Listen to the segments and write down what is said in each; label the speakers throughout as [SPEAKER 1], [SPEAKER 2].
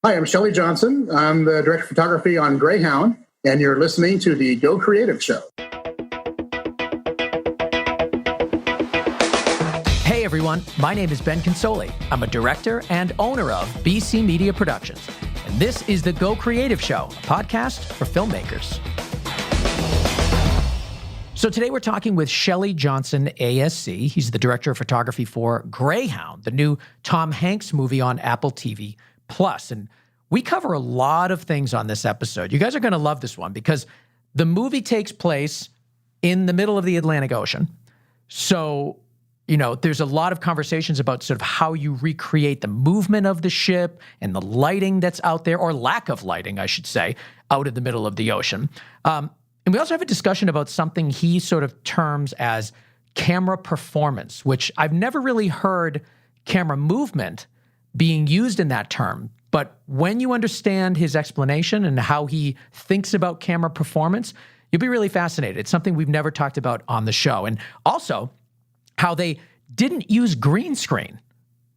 [SPEAKER 1] Hi, I'm Shelly Johnson. I'm the director of photography on Greyhound, and you're listening to the Go Creative Show.
[SPEAKER 2] Hey everyone, my name is Ben Consoli. I'm a director and owner of BC Media Productions. And this is the Go Creative Show, a podcast for filmmakers. So today we're talking with Shelly Johnson, ASC. He's the director of photography for Greyhound, the new Tom Hanks movie on Apple TV+. And we cover a lot of things on this episode. You guys are going to love this one because the movie takes place in the middle of the Atlantic Ocean. So, there's a lot of conversations about sort of how you recreate the movement of the ship and the lighting that's out there, or lack of lighting, I should say, out in the middle of the ocean. And we also have a discussion about something he sort of terms as camera performance, which I've never really heard camera movement being used in that term. But when you understand his explanation and how he thinks about camera performance, you'll be really fascinated. It's something we've never talked about on the show. And also, how they didn't use green screen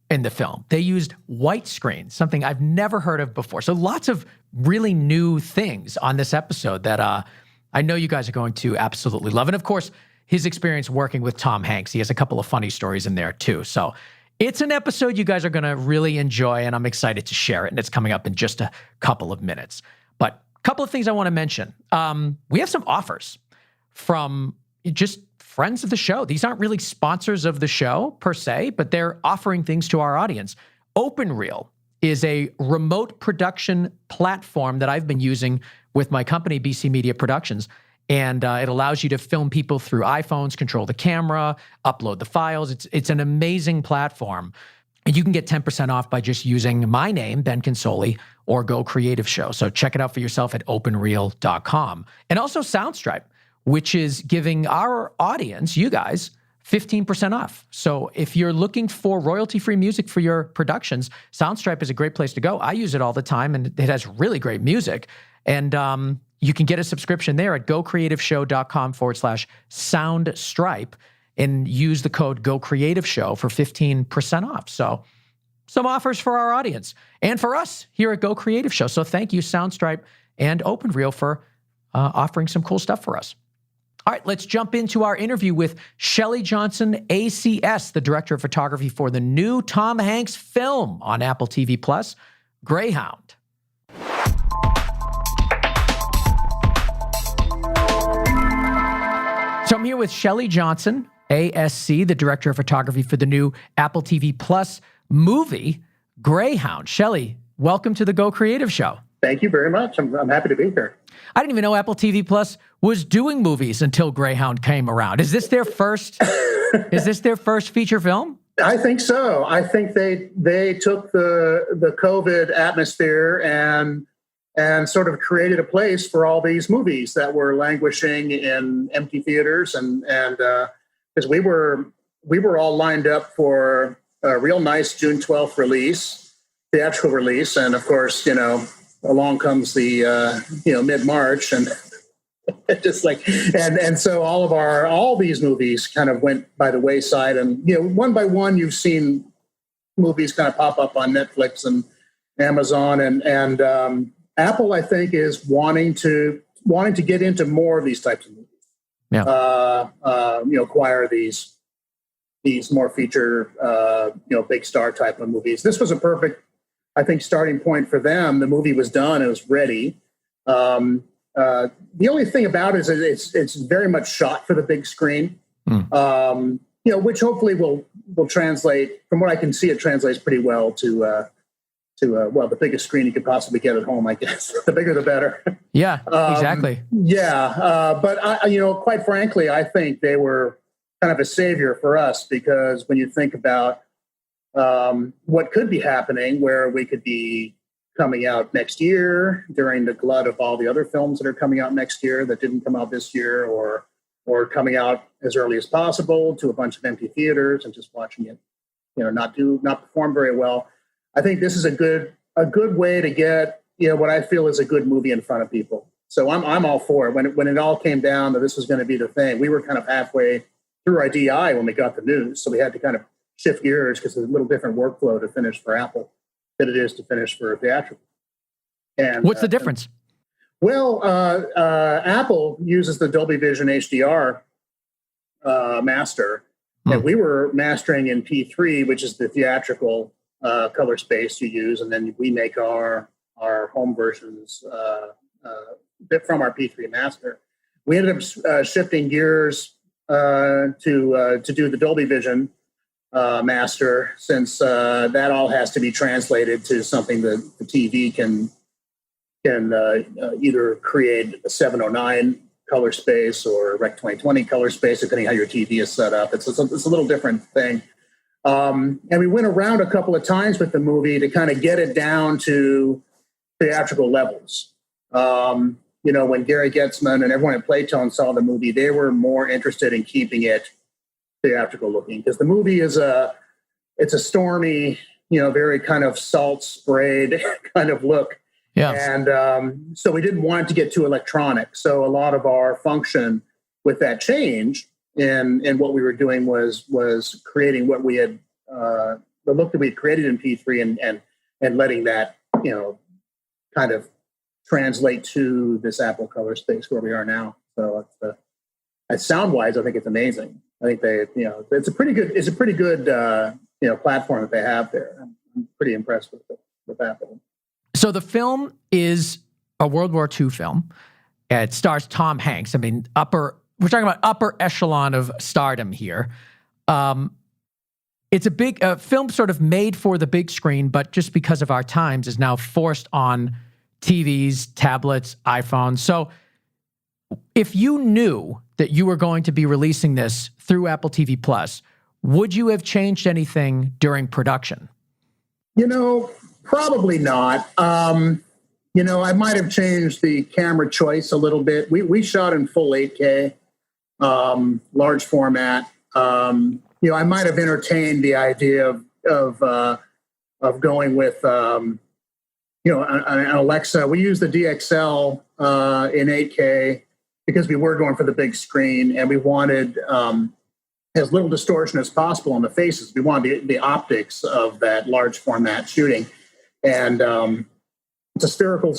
[SPEAKER 2] in the film. They used white screen, something I've never heard of before. So lots of really new things on this episode that I know you guys are going to absolutely love. And of course, his experience working with Tom Hanks. He has a couple of funny stories in there too. So it's an episode you guys are going to really enjoy, and I'm excited to share it. And it's coming up in just a couple of minutes. But a couple of things I want to mention. We have some offers from just friends of the show. These aren't really sponsors of the show per se, but they're offering things to our audience. OpenReel is a remote production platform that I've been using with my company, BC Media Productions. And it allows you to film people through iPhones, control the camera, upload the files. It's an amazing platform. And you can get 10% off by just using my name, Ben Consoli, or Go Creative Show. So check it out for yourself at openreel.com. And also Soundstripe, which is giving our audience, you guys, 15% off. So if you're looking for royalty-free music for your productions, Soundstripe is a great place to go. I use it all the time, and it has really great music. And you can get a subscription there at gocreativeshow.com/soundstripe and use the code GoCreativeShow for 15% off. So some offers for our audience and for us here at Go Creative Show. So thank you, Soundstripe and OpenReel, for offering some cool stuff for us. All right, let's jump into our interview with Shelly Johnson, ACS, the director of photography for the new Tom Hanks film on Apple TV+, Greyhound. So I'm here with Shelly Johnson, ASC, the director of photography for the new Apple TV+ movie, Greyhound. Shelly, welcome to the Go Creative Show.
[SPEAKER 1] Thank you very much. I'm happy to be here.
[SPEAKER 2] I didn't even know Apple TV+ was doing movies until Greyhound came around. Is this their first? Is this their first feature film?
[SPEAKER 1] I think so. I think they took the COVID atmosphere and sort of created a place for all these movies that were languishing in empty theaters, and because we were all lined up for a real nice June 12th release, theatrical release, and of course, along comes the mid-March, and just like and so all these movies kind of went by the wayside, and one by one you've seen movies kind of pop up on Netflix and Amazon, and Apple, I think, is wanting to get into more of these types of movies. Yeah. Acquire these more feature big star type of movies. This was a perfect, I think, starting point for them. The movie was done; it was ready. The only thing about it is it's very much shot for the big screen. Which hopefully will translate. From what I can see, it translates pretty well to the biggest screen you could possibly get at home, I guess. The bigger, the better.
[SPEAKER 2] Yeah, exactly.
[SPEAKER 1] But quite frankly, I think they were kind of a savior for us, because when you think about what could be happening, where we could be coming out next year during the glut of all the other films that are coming out next year that didn't come out this year, or coming out as early as possible to a bunch of empty theaters and just watching it, not perform very well. I think this is a good way to get what I feel is a good movie in front of people. So I'm all for it. When it all came down that this was going to be the thing, we were kind of halfway through our DI when we got the news, so we had to kind of shift gears because it's a little different workflow to finish for Apple than it is to finish for theatrical. And
[SPEAKER 2] What's the difference?
[SPEAKER 1] Well, Apple uses the Dolby Vision HDR master, and we were mastering in P3, which is the theatrical color space you use, and then we make our home versions from our P3 master. We ended up shifting gears to do the Dolby Vision master, since that all has to be translated to something that the TV can either create a 709 color space or a Rec 2020 color space, depending how your TV is set up. It's a little different thing. And we went around a couple of times with the movie to kind of get it down to theatrical levels. When Gary Getzman and everyone at Playtone saw the movie, they were more interested in keeping it theatrical looking, because the movie it's a stormy, very kind of salt sprayed kind of look.
[SPEAKER 2] Yeah.
[SPEAKER 1] And so we didn't want it to get too electronic. So a lot of our function with that change in what we were doing was creating what we had, the look that we had created in P3 and letting that, kind of translate to this Apple color space where we are now. So sound wise, I think it's amazing. I think it's a pretty good platform that they have there. I'm pretty impressed with Apple.
[SPEAKER 2] So the film is a World War II film. It stars Tom Hanks. I mean, we're talking about upper echelon of stardom here. It's a big film, sort of made for the big screen, but just because of our times is now forced on TVs, tablets, iPhones. So if you knew that you were going to be releasing this through Apple TV Plus, would you have changed anything during production?
[SPEAKER 1] Probably not. I might have changed the camera choice a little bit. We shot in full 8K, large format. I might have entertained the idea of going with, an Alexa. We use the DXL in 8K because we were going for the big screen, and we wanted as little distortion as possible on the faces. We wanted the optics of that large format shooting. And it's a spherical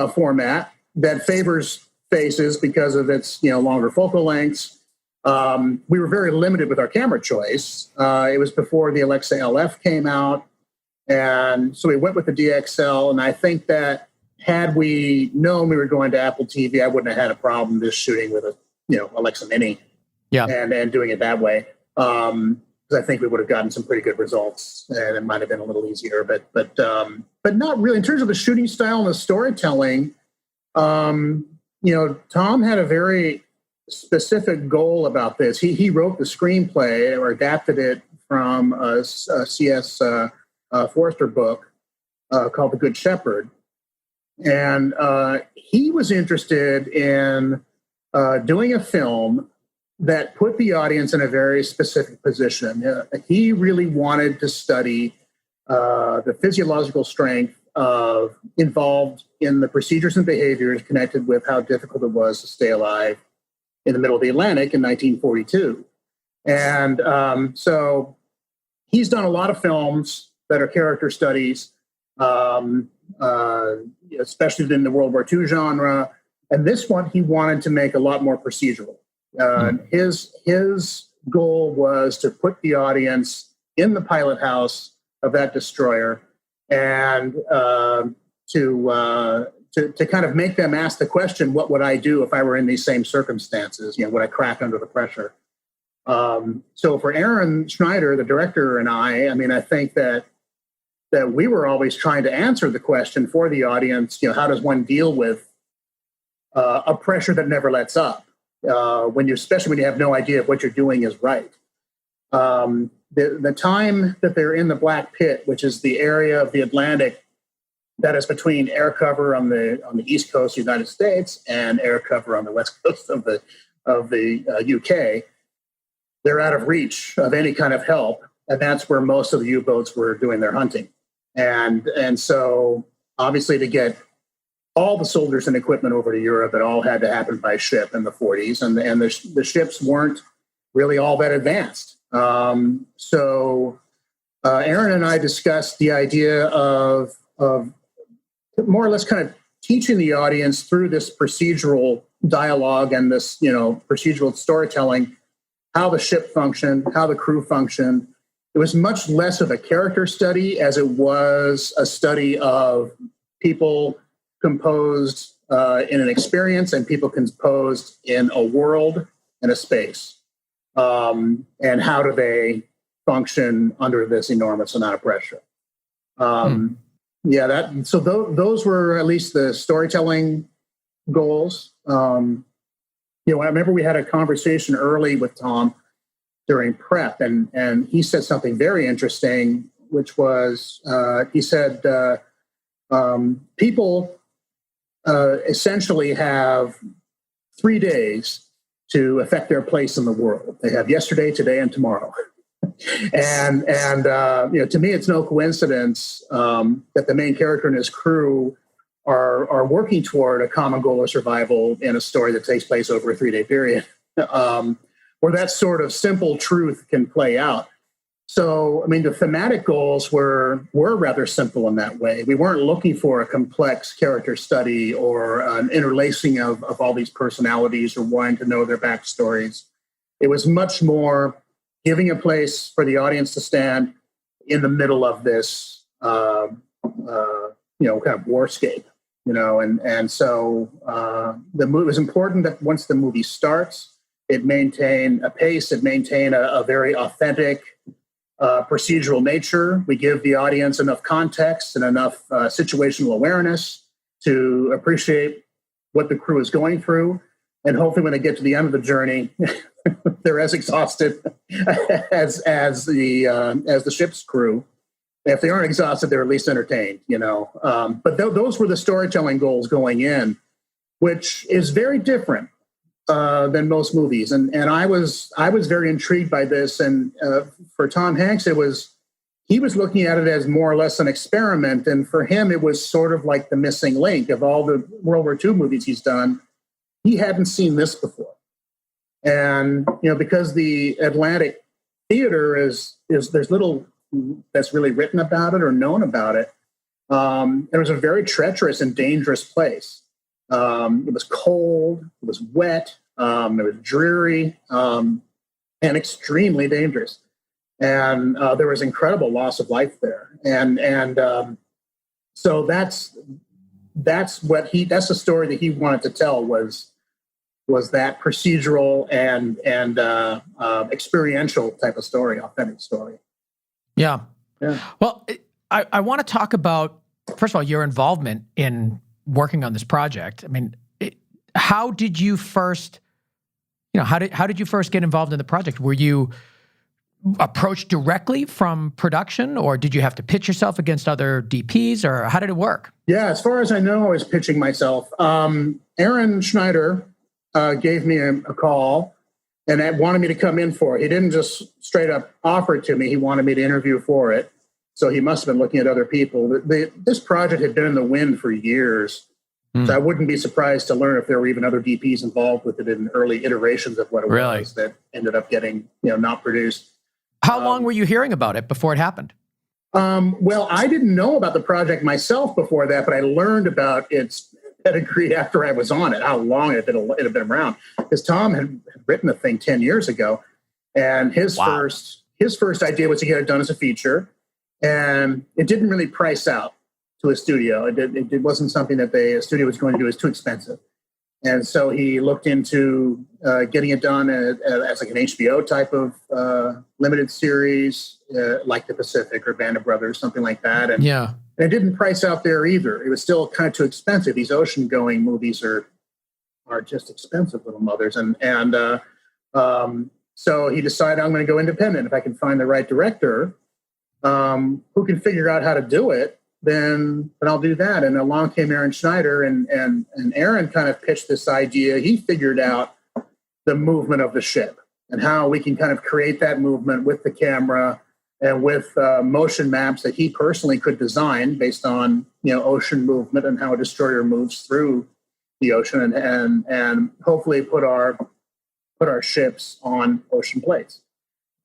[SPEAKER 1] format that favors faces because of its longer focal lengths. We were very limited with our camera choice. It was before the Alexa LF came out, and so we went with the DXL. And I think that had we known we were going to Apple TV, I wouldn't have had a problem just shooting with a Alexa Mini, and doing it that way. Because I think we would have gotten some pretty good results, and it might have been a little easier, but not really in terms of the shooting style and the storytelling. Tom had a very specific goal about this. He wrote the screenplay or adapted it from a C.S. Forster book called The Good Shepherd, and he was interested in doing a film that put the audience in a very specific position. He really wanted to study the physiological strength involved in the procedures and behaviors connected with how difficult it was to stay alive in the middle of the Atlantic in 1942. And so he's done a lot of films that are character studies, especially in the World War II genre. And this one, he wanted to make a lot more procedural. His goal was to put the audience in the pilot house of that destroyer and to kind of make them ask the question, what would I do if I were in these same circumstances? Would I crack under the pressure? So for Aaron Schneider, the director, and I think that we were always trying to answer the question for the audience, how does one deal with a pressure that never lets up? Especially when you have no idea if what you're doing is right. The time that they're in the Black Pit, which is the area of the Atlantic that is between air cover on the east coast of the United States and air cover on the west coast of the UK, they're out of reach of any kind of help, and that's where most of the U-boats were doing their hunting. And so obviously to get all the soldiers and equipment over to Europe, it all had to happen by ship in the 40s, and the ships weren't really all that advanced. So Aaron and I discussed the idea of more or less kind of teaching the audience through this procedural dialogue and this, procedural storytelling, how the ship functioned, how the crew functioned. It was much less of a character study as it was a study of people composed in an experience and people composed in a world and a space. And how do they function under this enormous amount of pressure? Those were at least the storytelling goals. I remember we had a conversation early with Tom during prep, and he said something very interesting, which was, he said, people essentially have 3 days to affect their place in the world. They have yesterday, today, and tomorrow. And to me, it's no coincidence that the main character and his crew are working toward a common goal of survival in a story that takes place over a 3-day period, where that sort of simple truth can play out. So, the thematic goals were rather simple in that way. We weren't looking for a complex character study or an interlacing of all these personalities or wanting to know their backstories. It was much more giving a place for the audience to stand in the middle of this, kind of warscape, and so it was important that once the movie starts, it maintain a pace, it maintain a very authentic procedural nature. We give the audience enough context and enough situational awareness to appreciate what the crew is going through. And hopefully when they get to the end of the journey, they're as exhausted as the ship's crew. If they aren't exhausted, they're at least entertained, But those were the storytelling goals going in, which is very different than most movies. And I was very intrigued by this. And for Tom Hanks, he was looking at it as more or less an experiment. And for him, it was sort of like the missing link of all the World War II movies he's done. He hadn't seen this before. And, because the Atlantic theater there's little that's really written about it or known about it. It was a very treacherous and dangerous place. It was cold, it was wet, it was dreary, and extremely dangerous. And there was incredible loss of life there. And so that's the story that he wanted to tell was that procedural and experiential type of story, authentic story.
[SPEAKER 2] Yeah. Well, I want to talk about, first of all, your involvement in working on this project. How did you first, how did you first get involved in the project? Were you approached directly from production, or did you have to pitch yourself against other DPs, or how did it work?
[SPEAKER 1] Yeah, as far as I know, I was pitching myself. Aaron Schneider gave me a call and wanted me to come in for it. He didn't just straight up offer it to me. He wanted me to interview for it. So he must have been looking at other people. This project had been in the wind for years. So I wouldn't be surprised to learn if there were even other DPs involved with it in early iterations of what it was that ended up getting, not produced.
[SPEAKER 2] How long were you hearing about it before it happened?
[SPEAKER 1] Well, I didn't know about the project myself before that, but I learned about its pedigree after I was on it, how long it had been around. Because Tom had written the thing 10 years ago, and his first idea was to get it done as a feature, and it didn't really price out to a studio. It wasn't something that a studio was going to do. It was too expensive. And so he looked into getting it done as like an HBO type of limited series, like The Pacific or Band of Brothers, something like that. And it didn't price out there either. It was still kind of too expensive. These ocean-going movies are just expensive, little mothers. And so he decided, I'm going to go independent. If I can find the right director who can figure out how to do it, then I'll do that. And along came Aaron Schneider, and Aaron kind of pitched this idea. He figured out the movement of the ship and how we can kind of create that movement with the camera and with motion maps that he personally could design based on ocean movement and how a destroyer moves through the ocean, and hopefully put our ships on ocean plates.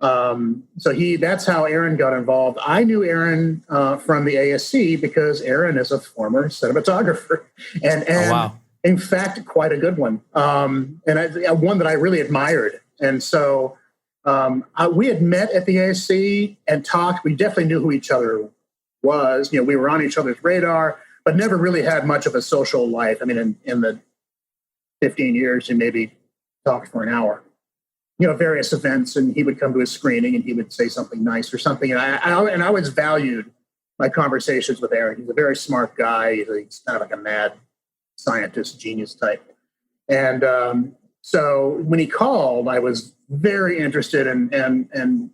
[SPEAKER 1] So that's how Aaron got involved. I knew Aaron from the ASC because Aaron is a former cinematographer, and
[SPEAKER 2] Oh, wow.
[SPEAKER 1] in fact, quite a good one, and one that I really admired. And so we had met at the ASC and talked. We definitely knew who each other was. We were on each other's radar, but never really had much of a social life. I mean, in the 15 years, we maybe talked for an hour. Various events, and he would come to a screening and he would say something nice or something. And I always valued my conversations with Aaron. He's a very smart guy. He's kind of like a mad scientist, genius type. And so when he called, I was very interested and kind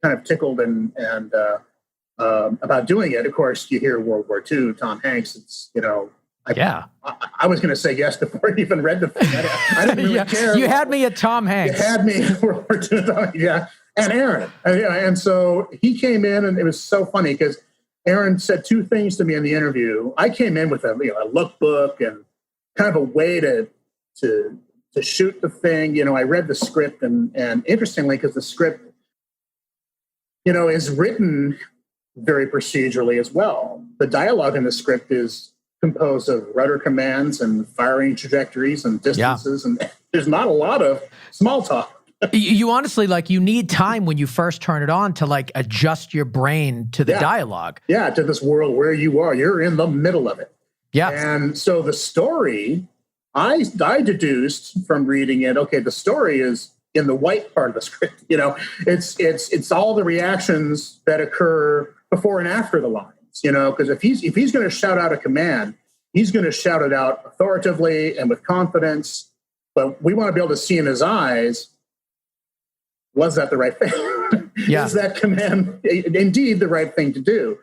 [SPEAKER 1] of tickled and about doing it. Of course, you hear World War II, Tom Hanks. It's I was going to say yes before I even read the thing. I didn't really care.
[SPEAKER 2] You had me at Tom Hanks.
[SPEAKER 1] You had me at World War II, yeah. And Aaron. And so he came in, and it was so funny because Aaron said two things to me in the interview. I came in with a lookbook and kind of a way to shoot the thing. I read the script, and interestingly, because the script, is written very procedurally as well. The dialogue in the script is composed of rudder commands and firing trajectories and distances, and there's not a lot of small talk.
[SPEAKER 2] You honestly, you need time when you first turn it on to adjust your brain to the dialogue.
[SPEAKER 1] Yeah, to this world where you're in the middle of it.
[SPEAKER 2] Yeah.
[SPEAKER 1] And so the story, I deduced from reading it, okay, the story is in the white part of the script. It's all the reactions that occur before and after the lines. Because if he's going to shout out a command, he's going to shout it out authoritatively and with confidence. But we want to be able to see in his eyes, was that the right thing?
[SPEAKER 2] Yeah.
[SPEAKER 1] Is that command indeed the right thing to do?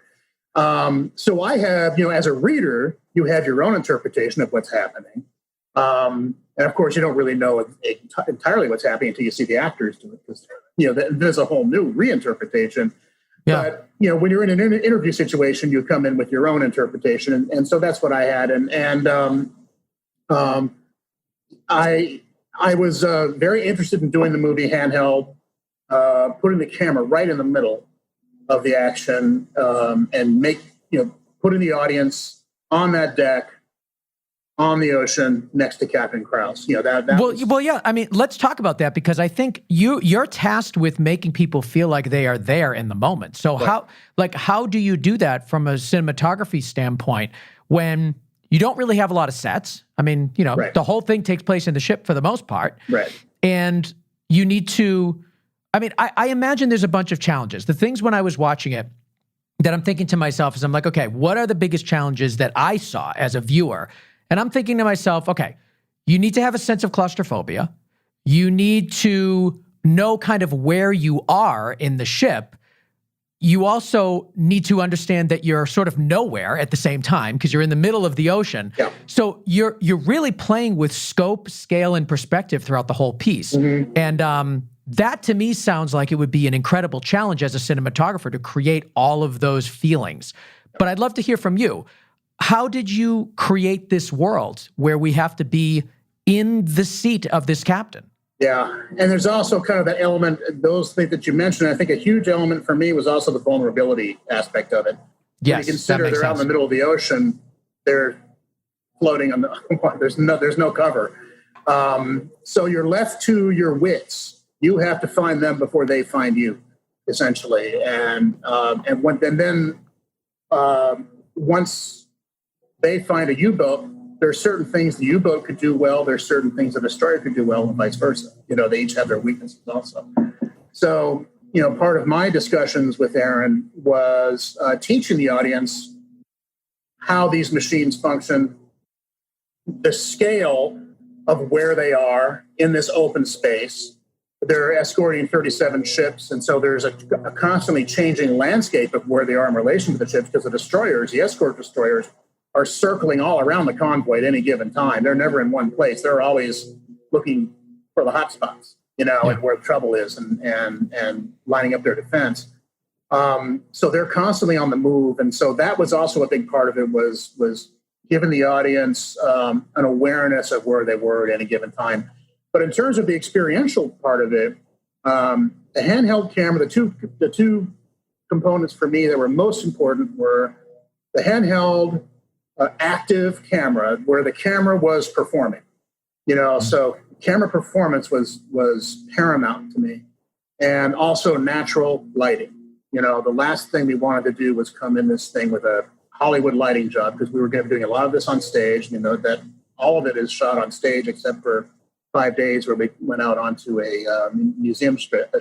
[SPEAKER 1] So I have, as a reader, you have your own interpretation of what's happening. And of course, you don't really know entirely what's happening until you see the actors do it. Because, there's a whole new reinterpretation.
[SPEAKER 2] Yeah.
[SPEAKER 1] But, when you're in an interview situation, you come in with your own interpretation. And so that's what I had. I was very interested in doing the movie handheld, putting the camera right in the middle of the action, and putting the audience on that deck, on the ocean next to Captain Krause.
[SPEAKER 2] Well, yeah. I mean, let's talk about that, because I think you're tasked with making people feel like they are there in the moment. So right. how do you do that from a cinematography standpoint when you don't really have a lot of sets? I mean, right. The whole thing takes place in the ship for the most part.
[SPEAKER 1] Right.
[SPEAKER 2] And you need to, I imagine there's a bunch of challenges. The things when I was watching it that I'm thinking to myself is I'm like, okay, what are the biggest challenges that I saw as a viewer? And I'm thinking to myself, okay, you need to have a sense of claustrophobia. You need to know kind of where you are in the ship. You also need to understand that you're sort of nowhere at the same time because you're in the middle of the ocean.
[SPEAKER 1] Yeah.
[SPEAKER 2] So you're really playing with scope, scale, and perspective throughout the whole piece. Mm-hmm. And that to me sounds like it would be an incredible challenge as a cinematographer to create all of those feelings. But I'd love to hear from you. How did you create this world where we have to be in the seat of this captain?
[SPEAKER 1] Yeah, and there's also kind of that element, those things that you mentioned. I think a huge element for me was also the vulnerability aspect of it.
[SPEAKER 2] Yes,
[SPEAKER 1] when you consider they're out in the middle of the ocean, they're floating on the there's no cover. So you're left to your wits. You have to find them before they find you, essentially. And then once they find a U-boat, there are certain things the U-boat could do well. There are certain things the destroyer could do well, and vice versa. They each have their weaknesses also. So, part of my discussions with Aaron was teaching the audience how these machines function, the scale of where they are in this open space. They're escorting 37 ships, and so there's a constantly changing landscape of where they are in relation to the ships, because the escort destroyers, are circling all around the convoy at any given time. They're never in one place. They're always looking for the hot spots, and where the trouble is, and lining up their defense. So they're constantly on the move, and so that was also a big part of it was giving the audience an awareness of where they were at any given time. But in terms of the experiential part of it, The handheld camera, the two components for me that were most important were the handheld active camera, where the camera was performing. So camera performance was paramount to me, and also natural lighting. The last thing we wanted to do was come in this thing with a Hollywood lighting job, because we were going to be doing a lot of this on stage. That all of it is shot on stage except for 5 days where we went out onto a museum ship, a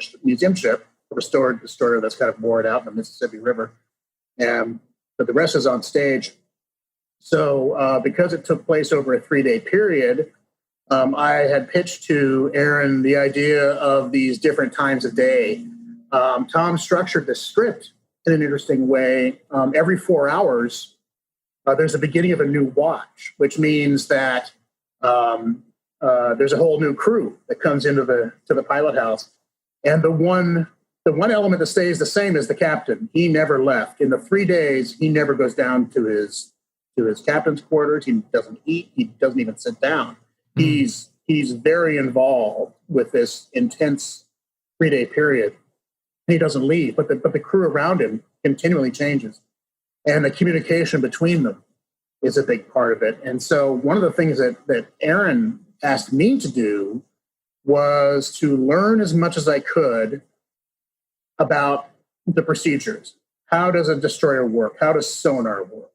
[SPEAKER 1] restored destroyer that's kind of moored out in the Mississippi River, but the rest is on stage. So because it took place over a 3-day period, I had pitched to Aaron the idea of these different times of day. Tom structured the script in an interesting way. Every 4 hours, there's the beginning of a new watch, which means that there's a whole new crew that comes into the pilot house. And the one element that stays the same is the captain. He never left. In the 3 days, he never goes down to his captain's quarters. He doesn't eat. He doesn't even sit down. He's very involved with this intense 3-day period. He doesn't leave, but the crew around him continually changes, and the communication between them is a big part of it. And so one of the things that Aaron asked me to do was to learn as much as I could about the procedures. How does a destroyer work? How does sonar work?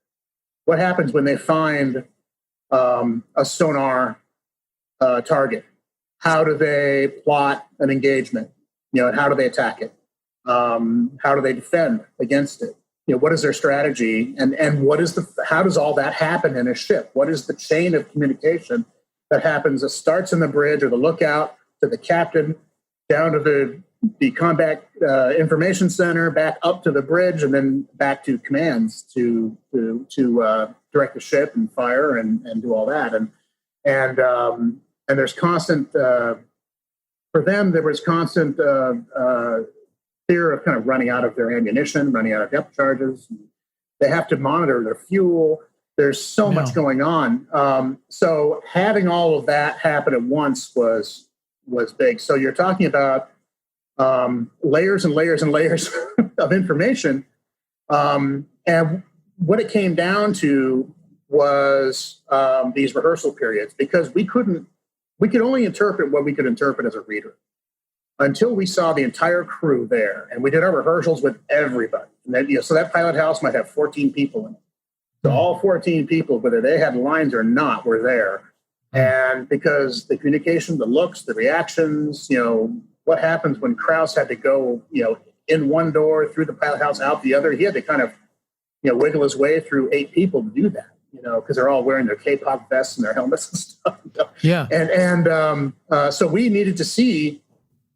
[SPEAKER 1] What happens when they find a sonar target? How do they plot an engagement? And how do they attack it? How do they defend against it? What is their strategy? And how does all that happen in a ship? What is the chain of communication that happens that starts in the bridge or the lookout to the captain, down to the combat information center, back up to the bridge, and then back to commands to direct the ship and fire and do all that. And there's constant for them. There was constant fear of kind of running out of their ammunition, running out of depth charges. They have to monitor their fuel. There's so much going on. So having all of that happen at once was big. So you're talking about layers and layers and layers of information. And what it came down to was these rehearsal periods, because we could only interpret what we could interpret as a reader until we saw the entire crew there. And we did our rehearsals with everybody. And then, so that pilot house might have 14 people in it. So all 14 people, whether they had lines or not, were there. And because the communication, the looks, the reactions, what happens when Krause had to go, in one door through the pilot house, out the other. He had to kind of, wiggle his way through 8 people to do that, because they're all wearing their K-pop vests and their helmets and stuff.
[SPEAKER 2] Yeah.
[SPEAKER 1] And so we needed to see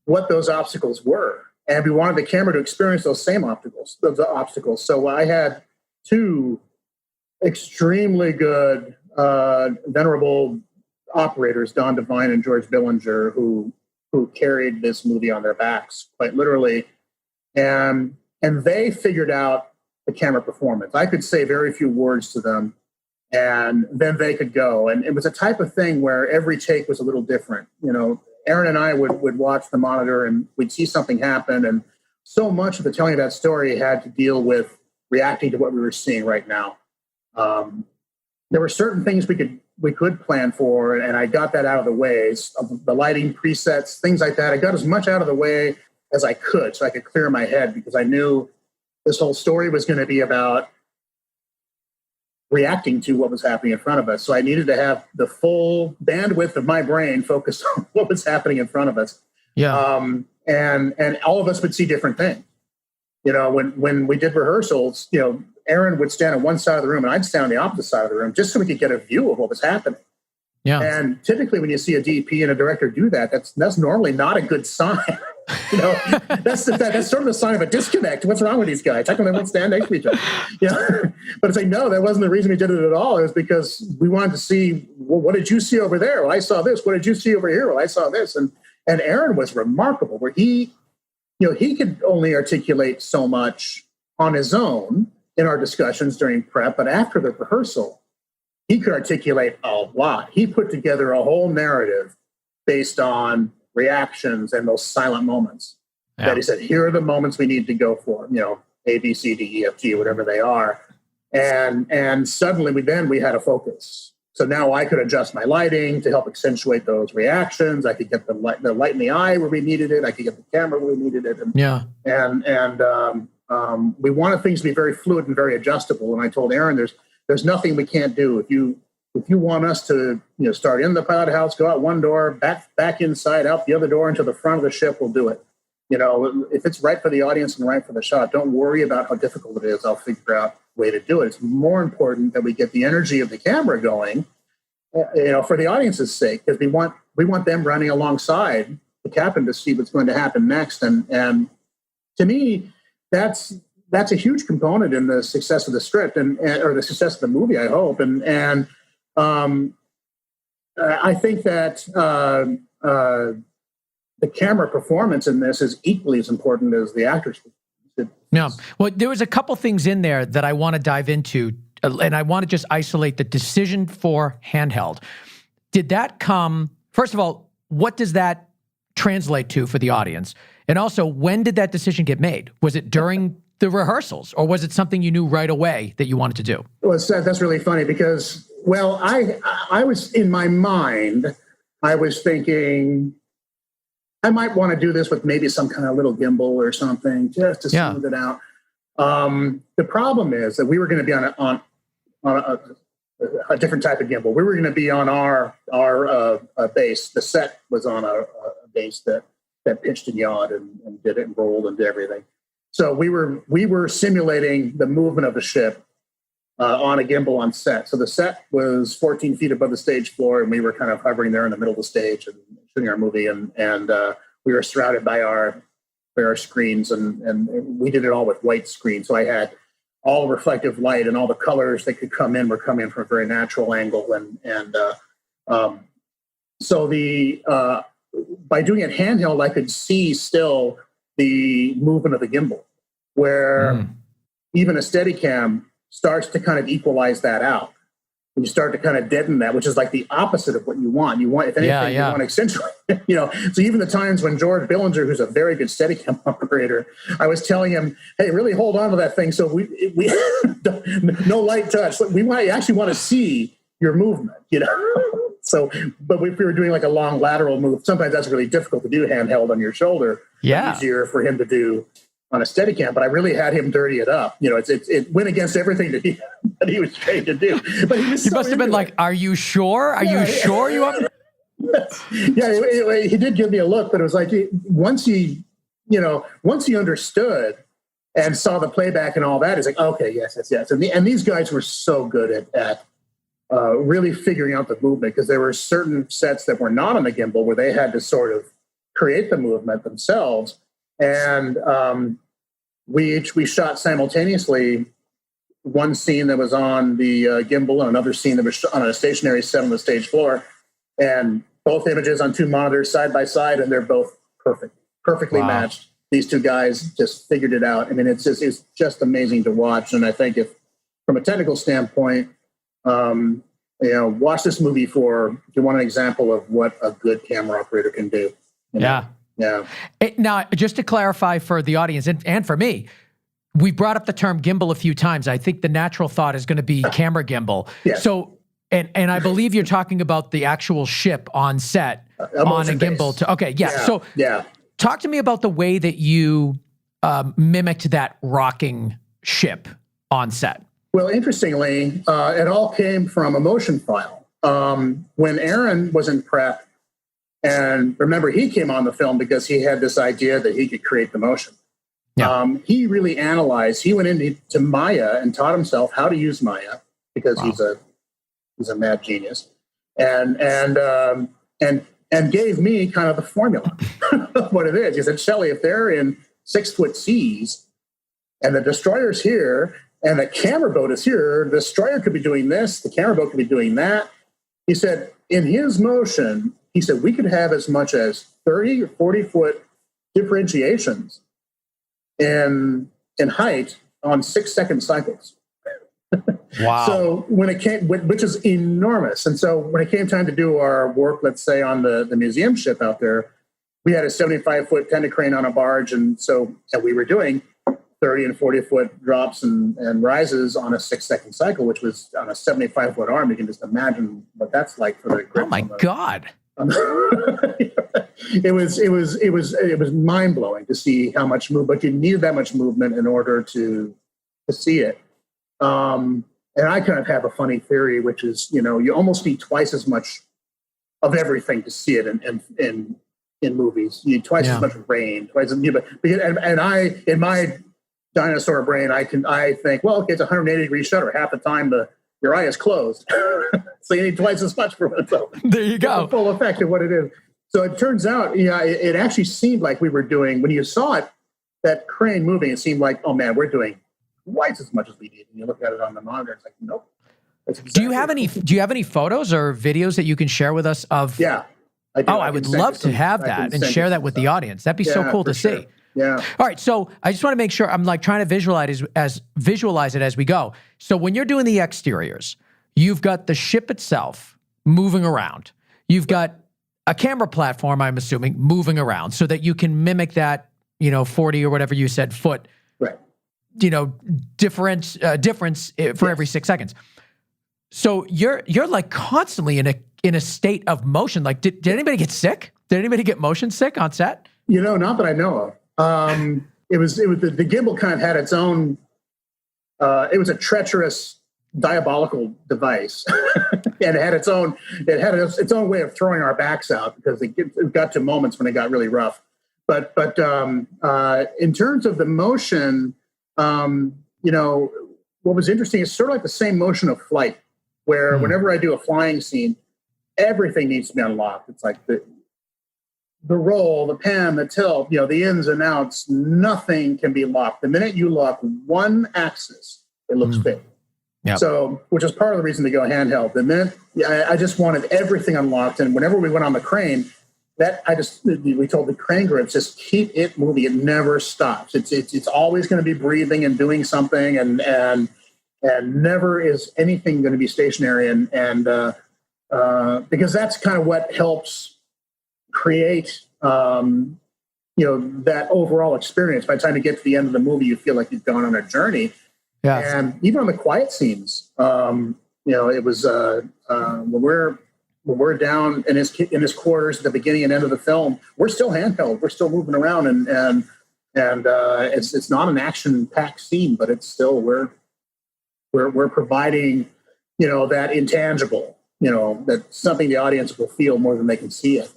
[SPEAKER 1] what those obstacles were. And we wanted the camera to experience those same obstacles. So I had 2 extremely good, venerable operators, Don Devine and George Billinger, who carried this movie on their backs, quite literally. And they figured out the camera performance. I could say very few words to them, and then they could go. And it was a type of thing where every take was a little different. Aaron and I would watch the monitor, and we'd see something happen. And so much of the telling of that story had to deal with reacting to what we were seeing right now. There were certain things we could plan for, and I got that out of the way. The lighting presets, things like that. I got as much out of the way as I could so I could clear my head, because I knew this whole story was going to be about reacting to what was happening in front of us. So I needed to have the full bandwidth of my brain focused on what was happening in front of us.
[SPEAKER 2] Yeah.
[SPEAKER 1] And all of us would see different things. When we did rehearsals, Aaron would stand on one side of the room and I'd stand on the opposite side of the room, just so we could get a view of what was happening.
[SPEAKER 2] Yeah.
[SPEAKER 1] And typically when you see a DP and a director do that, that's normally not a good sign. That's sort of the sign of a disconnect. What's wrong with these guys? How come they won't stand next to each other? But it's like, no, that wasn't the reason we did it at all. It was because we wanted to see, well, what did you see over there? Well, I saw this. What did you see over here? Well, I saw this. And Aaron was remarkable, where he could only articulate so much on his own in our discussions during prep, but after the rehearsal, he could articulate a lot. He put together a whole narrative based on reactions and those silent moments.
[SPEAKER 2] Yeah.
[SPEAKER 1] That he said, here are the moments we need to go for, A, B, C, D, E, F, G, whatever they are. And suddenly we had a focus. So now I could adjust my lighting to help accentuate those reactions. I could get the light in the eye where we needed it. I could get the camera where we needed it. We wanted things to be very fluid and very adjustable. And I told Aaron, there's nothing we can't do. If you want us to start in the pilot house, go out one door, back inside, out the other door into the front of the ship, we'll do it. If it's right for the audience and right for the shot, don't worry about how difficult it is. I'll figure out a way to do it. It's more important that we get the energy of the camera going, for the audience's sake, because we want them running alongside the captain to see what's going to happen next. And to me, that's a huge component in the success of the script or the success of the movie, I hope. And I think that the camera performance in this is equally as important as the actor's performance.
[SPEAKER 2] Yeah. Well, there was a couple things in there that I want to dive into, and I want to just isolate the decision for handheld. Did that come, first of all, what does that translate to for the audience? And also, when did that decision get made? Was it during the rehearsals, or was it something you knew right away that you wanted to do?
[SPEAKER 1] Well, that's really funny because, I was, in my mind, I was thinking, I might want to do this with maybe some kind of little gimbal or something just to smooth it out. The problem is that we were going to be on a different type of gimbal. We were going to be on our base. The set was on a base that pitched and yawed and did it and rolled and did everything. So we were simulating the movement of the ship on a gimbal on set. So the set was 14 feet above the stage floor, and we were kind of hovering there in the middle of the stage and shooting our movie. And we were surrounded by our screens, and we did it all with white screen. So I had all reflective light, and all the colors that could come in were coming from a very natural angle. So by doing it handheld, I could see still the movement of the gimbal, where even a Steadicam starts to kind of equalize that out. You start to kind of deaden that, which is like the opposite of what you want. You want, if anything, you want to accentuate. So even the times when George Billinger, who's a very good Steadicam operator, I was telling him, "Hey, really hold on to that thing, so we no light touch. We actually want to see your movement." So, but if we were doing like a long lateral move, sometimes that's really difficult to do handheld on your shoulder.
[SPEAKER 2] Yeah,
[SPEAKER 1] easier for him to do on a Steadicam, but I really had him dirty it up. It went against everything that he was trained to do. But he
[SPEAKER 2] must have been like, "Are you sure? Are you sure you want?"
[SPEAKER 1] Yeah, he did give me a look, but it was like once he understood and saw the playback and all that, it's like, okay, yes. And these guys were so good at really figuring out the movement, because there were certain sets that were not on the gimbal where they had to sort of create the movement themselves. And we shot simultaneously one scene that was on the gimbal and another scene that was on a stationary set on the stage floor, and both images on two monitors side by side, and they're both perfectly matched. These two guys just figured it out. I mean, it's just amazing to watch. And I think if from a technical standpoint, watch this movie if you want an example of what a good camera operator can do.
[SPEAKER 2] Yeah. Now, just to clarify for the audience and for me, we brought up the term gimbal a few times. I think the natural thought is going to be camera gimbal.
[SPEAKER 1] Yeah.
[SPEAKER 2] So, and I believe you're talking about the actual ship on set on a gimbal. So, talk to me about the way that you mimicked that rocking ship on set.
[SPEAKER 1] Well, interestingly, it all came from a motion file. When Aaron was in prep, and remember, he came on the film because he had this idea that he could create the motion. Yeah. He really analyzed. He went into Maya and taught himself how to use Maya, because he's a mad genius, and gave me kind of the formula of what it is. He said, "Shelly, if they're in 6-foot seas and the destroyer's here and the camera boat is here, the destroyer could be doing this, the camera boat could be doing that." He said, in his motion, he said, we could have as much as 30 or 40-foot differentiations in height on 6-second cycles.
[SPEAKER 2] Wow.
[SPEAKER 1] So when it came, which is enormous. And so when it came time to do our work, let's say on the museum ship out there, we had a 75-foot tender crane on a barge, and we were doing 30 and 40-foot drops and rises on a 6-second cycle, which was on a 75-foot arm. You can just imagine what that's like for the grip.
[SPEAKER 2] Oh my God.
[SPEAKER 1] It was mind blowing to see how much movement, but you needed that much movement in order to see it. And I kind of have a funny theory, which is, you almost need twice as much of everything to see it in movies. You need twice as much rain, and I, in my dinosaur brain, I think, well, okay, it's 180 degree shutter. Half the time your eye is closed. So you need twice as much for it. So
[SPEAKER 2] there you go.
[SPEAKER 1] The full effect of what it is. So it turns out, it actually seemed like we were doing, when you saw it, that crane moving, it seemed like, oh man, we're doing twice as much as we need. And you look at it on the monitor, it's like, nope. Exactly.
[SPEAKER 2] Do you have any photos or videos that you can share with us of?
[SPEAKER 1] Yeah. I do.
[SPEAKER 2] I would love to have that and share that with the audience. That'd be so cool to see.
[SPEAKER 1] Yeah.
[SPEAKER 2] All right. So I just want to make sure I'm like trying to visualize it as we go. So when you're doing the exteriors, you've got the ship itself moving around. You've got a camera platform, I'm assuming, moving around so that you can mimic that, 40 or whatever you said foot,
[SPEAKER 1] right?
[SPEAKER 2] Difference for every 6 seconds. So you're like constantly in a state of motion. Like, did anybody get sick? Did anybody get motion sick on set?
[SPEAKER 1] Not that I know of. It was the gimbal kind of had its own. It was a treacherous, diabolical device, and it had its own way of throwing our backs out because it got to moments when it got really rough. But in terms of the motion, what was interesting is sort of like the same motion of flight, where whenever I do a flying scene, everything needs to be unlocked. It's like the roll, the pan, the tilt, the ins and outs, nothing can be locked. The minute you lock one axis, it looks fake. Yep. So, which is part of the reason to go handheld. The minute I just wanted everything unlocked, and whenever we went on the crane, we told the crane groups, just keep it moving. It never stops. It's always going to be breathing and doing something, and never is anything going to be stationary. And because that's kind of what helps create, that overall experience. By the time you get to the end of the movie, you feel like you've gone on a journey.
[SPEAKER 2] Yes.
[SPEAKER 1] And even on the quiet scenes, it was when we're down in his quarters at the beginning and end of the film, we're still handheld. We're still moving around, and it's not an action-packed scene, but it's still we're providing, that intangible, that's something the audience will feel more than they can see it,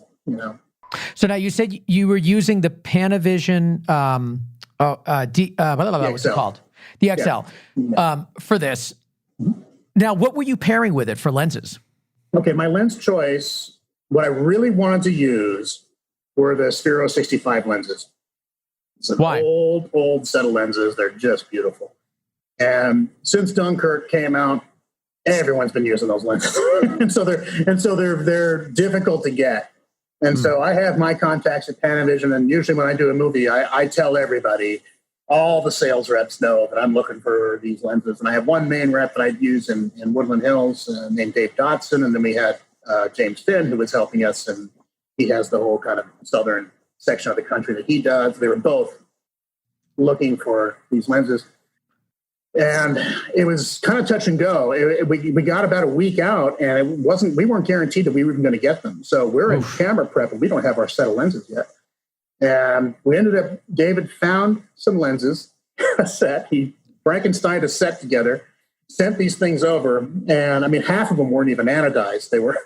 [SPEAKER 2] So now you said you were using the Panavision, what's it called? The XL for this. Now, what were you pairing with it for lenses?
[SPEAKER 1] Okay, my lens choice, what I really wanted to use were the Sphero 65 lenses. It's an old set of lenses. They're just beautiful. And since Dunkirk came out, everyone's been using those lenses. and so they're difficult to get. And so I have my contacts at Panavision, and usually when I do a movie, I tell everybody, all the sales reps know that I'm looking for these lenses. And I have one main rep that I use in Woodland Hills named Dave Dotson. And then we had James Finn, who was helping us. And he has the whole kind of southern section of the country that he does. They were both looking for these lenses. And it was kind of touch and go. We got about a week out, and we weren't guaranteed that we were even going to get them. So we're in camera prep, and we don't have our set of lenses yet. And we ended up, David found some lenses, a set. He Frankensteined a set together, sent these things over, and I mean, half of them weren't even anodized. They were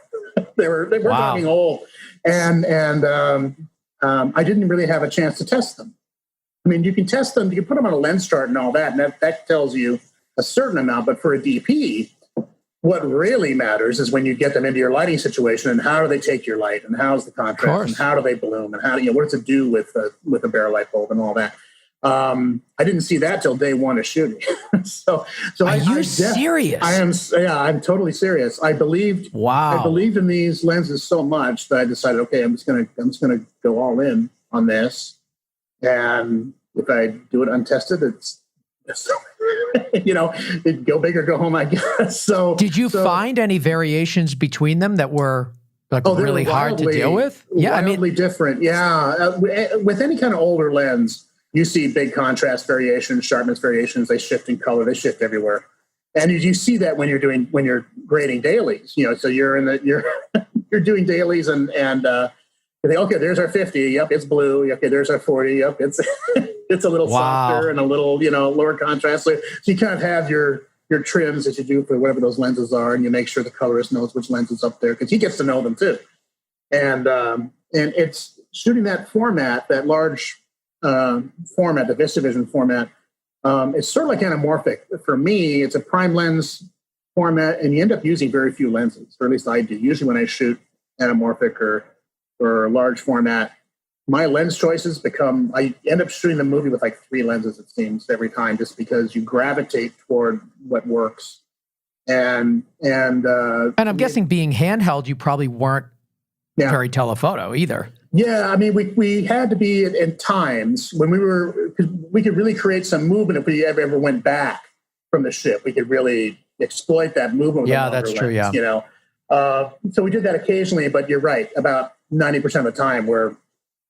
[SPEAKER 1] getting old, and I didn't really have a chance to test them. I mean, you can test them, you can put them on a lens chart and all that, and that tells you a certain amount. But for a DP, what really matters is when you get them into your lighting situation, and how do they take your light, and how's the contrast, and how do they bloom, and how what does it do with a bare light bulb and all that. I didn't see that till day one of shooting. so
[SPEAKER 2] are you serious?
[SPEAKER 1] I am. Yeah, I'm totally serious. I believed in these lenses so much that I decided, okay, I'm just gonna go all in on this. And if I do it untested, it's go big or go home, I guess. So
[SPEAKER 2] did you find any variations between them that were like
[SPEAKER 1] Oh, they're
[SPEAKER 2] really hard to deal with?
[SPEAKER 1] Yeah, wildly different. Yeah, with any kind of older lens, you see big contrast variations, sharpness variations. They shift in color. They shift everywhere, and you see that when you're grading dailies. So you're you're doing dailies, and you think, okay, there's our 50. Yep, it's blue. Okay, there's our 40. Yep, it's it's a little softer and a little lower contrast. So you kind of have your trims that you do for whatever those lenses are, and you make sure the colorist knows which lens is up there because he gets to know them too. And it's shooting that format, that large format, the VistaVision format. It's sort of like anamorphic. For me, it's a prime lens format, and you end up using very few lenses, or at least I do. Usually when I shoot anamorphic or large format, my lens choices I end up shooting the movie with like 3 lenses, it seems, every time, just because you gravitate toward what works. And
[SPEAKER 2] I'm guessing being handheld, you probably weren't very telephoto either.
[SPEAKER 1] Yeah, I mean, we had to be in times when we could really create some movement if we ever went back from the ship. We could really exploit that movement.
[SPEAKER 2] Yeah, that's true. Yeah,
[SPEAKER 1] so we did that occasionally, but you're right. About 90% of the time, we're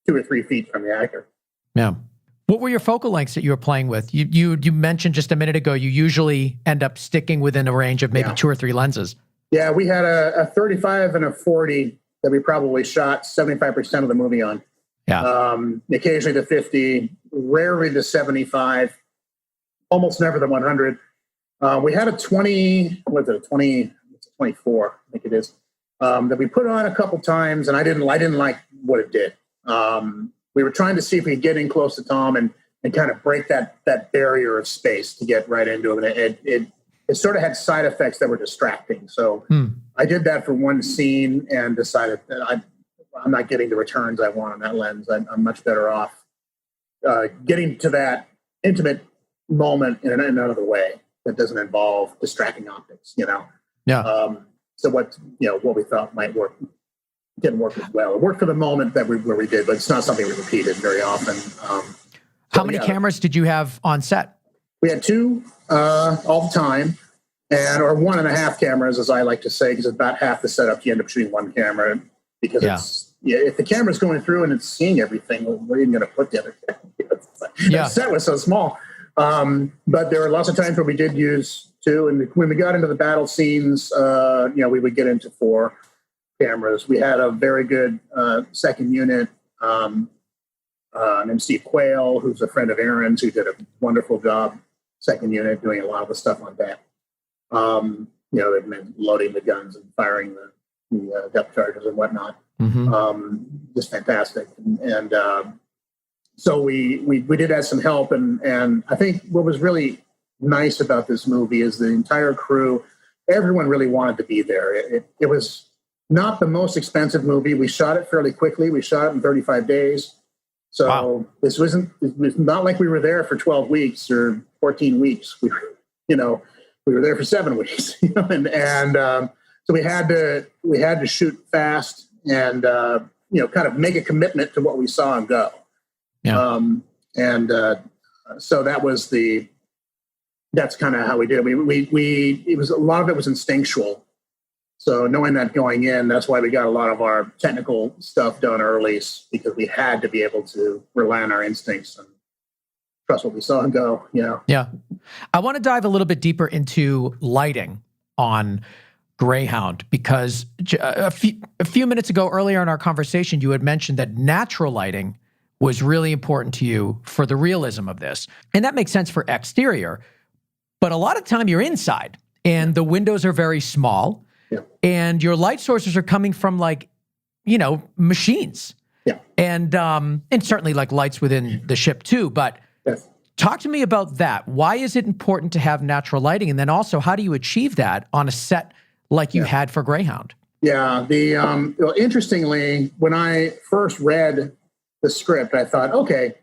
[SPEAKER 1] 2 or 3 feet from the actor.
[SPEAKER 2] Yeah. What were your focal lengths that you were playing with? You mentioned just a minute ago, you usually end up sticking within a range of maybe 2 or 3 lenses. Yeah,
[SPEAKER 1] we had a 35 and a 40 that we probably shot 75% of the movie on.
[SPEAKER 2] Yeah.
[SPEAKER 1] Occasionally the 50, rarely the 75, almost never the 100. We had a 24, I think it is, that we put on a couple times, and I didn't like what it did. We were trying to see if we could get in close to Tom and kind of break that barrier of space to get right into him. And it sort of had side effects that were distracting. So I did that for one scene and decided that I'm not getting the returns I want on that lens. I'm much better off getting to that intimate moment in another way that doesn't involve distracting optics,
[SPEAKER 2] Yeah.
[SPEAKER 1] So what we thought might work didn't work as well. It worked for the moment where we did, but it's not something we repeated very often.
[SPEAKER 2] How many cameras did you have on set?
[SPEAKER 1] We had 2 all the time, or 1.5 cameras, as I like to say, because about half the setup you end up shooting 1 camera because if the camera's going through and it's seeing everything, where are you going to put the other camera? The set was so small. But there were lots of times where we did use 2, and when we got into the battle scenes, we would get into 4 cameras. We had a very good second unit, named Steve Quayle, who's a friend of Aaron's, who did a wonderful job, second unit, doing a lot of the stuff on deck. That meant loading the guns and firing the depth charges and whatnot. Just fantastic. And so we did have some help, and I think what was really nice about this movie is the entire crew, everyone really wanted to be there. It was not the most expensive movie. We shot it fairly quickly. We shot it in 35 days. So it was not like we were there for 12 weeks or 14 weeks. We were there for 7 weeks, so we had to shoot fast and, kind of make a commitment to what we saw and go. Yeah. So that's kind of how we did it. It was a lot of it was instinctual. So knowing that going in, that's why we got a lot of our technical stuff done early, because we had to be able to rely on our instincts and trust what we saw and go.
[SPEAKER 2] Yeah. I want to dive a little bit deeper into lighting on Greyhound, because a few minutes ago, earlier in our conversation, you had mentioned that natural lighting was really important to you for the realism of this. And that makes sense for exterior. But a lot of time you're inside and the windows are very small. Yeah. And your light sources are coming from machines. Yeah. And certainly like lights within the ship too. But talk to me about that. Why is it important to have natural lighting? And then also, how do you achieve that on a set like you had for Greyhound?
[SPEAKER 1] Yeah. Interestingly, when I first read the script, I thought, okay,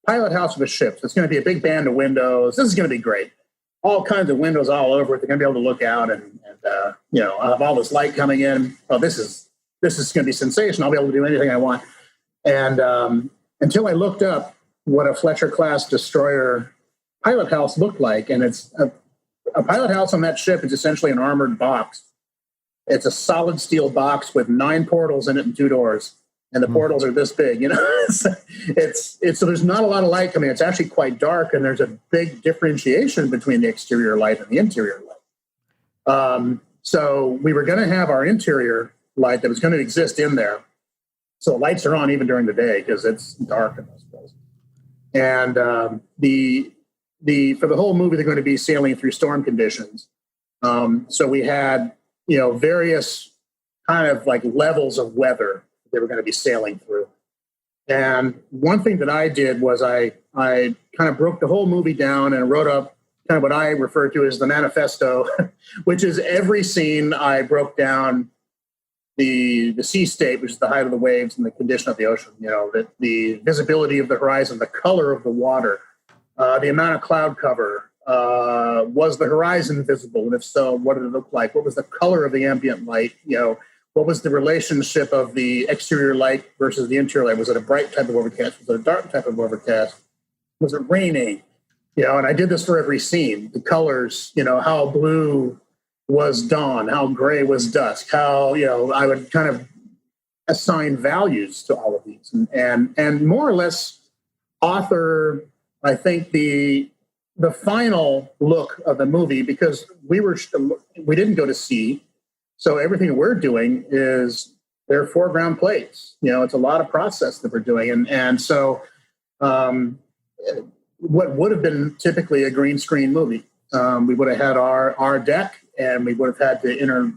[SPEAKER 1] pilot house of a ship. So it's going to be a big band of windows. This is going to be great. All kinds of windows all over it. They're going to be able to look out and I'll have all this light coming in. Oh, this is going to be sensational. I'll be able to do anything I want. And until I looked up what a Fletcher class destroyer pilot house looked like, and it's a pilot house on that ship is essentially an armored box It's a solid steel box with 9 portals in it and 2 doors. And the portals are this big, it's so there's not a lot of light coming. It's actually quite dark, and there's a big differentiation between the exterior light and the interior light. So we were going to have our interior light that was going to exist in there. So lights are on even during the day because it's dark in those places. And for the whole movie, they're going to be sailing through storm conditions. So we had, various kind of like levels of weather they were going to be sailing through. And one thing that I did was I kind of broke the whole movie down and wrote up kind of what I refer to as the manifesto, which is every scene I broke down the sea state, which is the height of the waves and the condition of the ocean, the visibility of the horizon, the color of the water, the amount of cloud cover, was the horizon visible? And if so, what did it look like? What was the color of the ambient light? What was the relationship of the exterior light versus the interior light? Was it a bright type of overcast? Was it a dark type of overcast? Was it raining? And I did this for every scene. The colors, how blue was dawn, how gray was dusk, how, I would kind of assign values to all of these. And more or less author, I think, the final look of the movie, because we didn't go to sea. So everything we're doing is their foreground plates. It's a lot of process that we're doing. And so what would have been typically a green screen movie, we would have had our deck, and we would have had to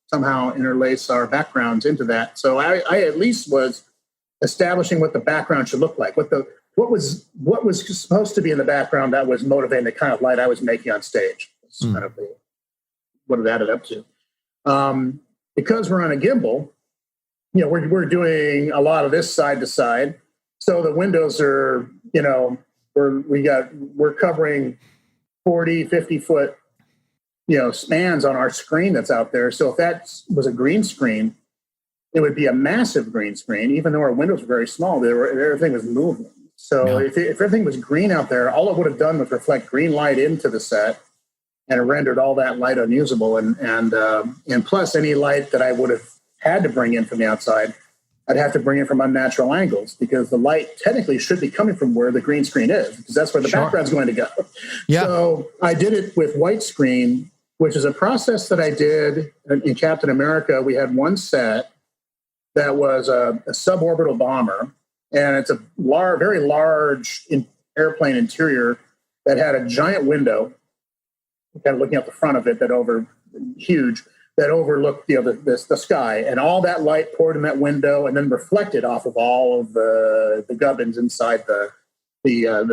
[SPEAKER 1] somehow interlace our backgrounds into that. So I at least was establishing what the background should look like, what was supposed to be in the background that was motivating the kind of light I was making on stage. That's kind of what it added up to. Because we're on a gimbal, we're doing a lot of this side to side. So the windows are, we're covering 40, 50 foot, spans on our screen that's out there. So if that was a green screen, it would be a massive green screen, even though our windows were very small. Everything was moving. So if everything was green out there, all it would have done was reflect green light into the set, and it rendered all that light unusable. And plus any light that I would have had to bring in from the outside, I'd have to bring in from unnatural angles, because the light technically should be coming from where the green screen is, because that's where the background's going to go. Yeah. So I did it with white screen, which is a process that I did in Captain America. We had one set that was a suborbital bomber, and it's a very large airplane interior that had a giant window, kind of looking out the front of it, that overlooked the sky, and all that light poured in that window and then reflected off of all of the gubbins inside the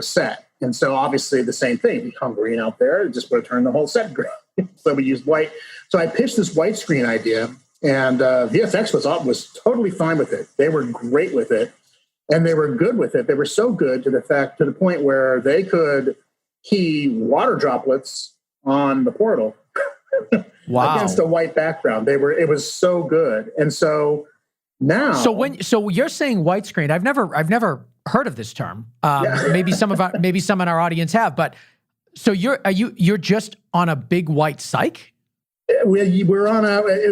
[SPEAKER 1] set. And so obviously the same thing, become green out there, it just would have turned the whole set green. So we used white. So I pitched this white screen idea, and VFX was totally fine with it. They were great with it, and they were good with it. They were so good to the point where they could key water droplets on the portal. Wow. Against a white background. It was so good. And so now, so you're saying white screen. I've never heard of this term. Maybe some in our audience have, but so you're just on a big white cyc? We're on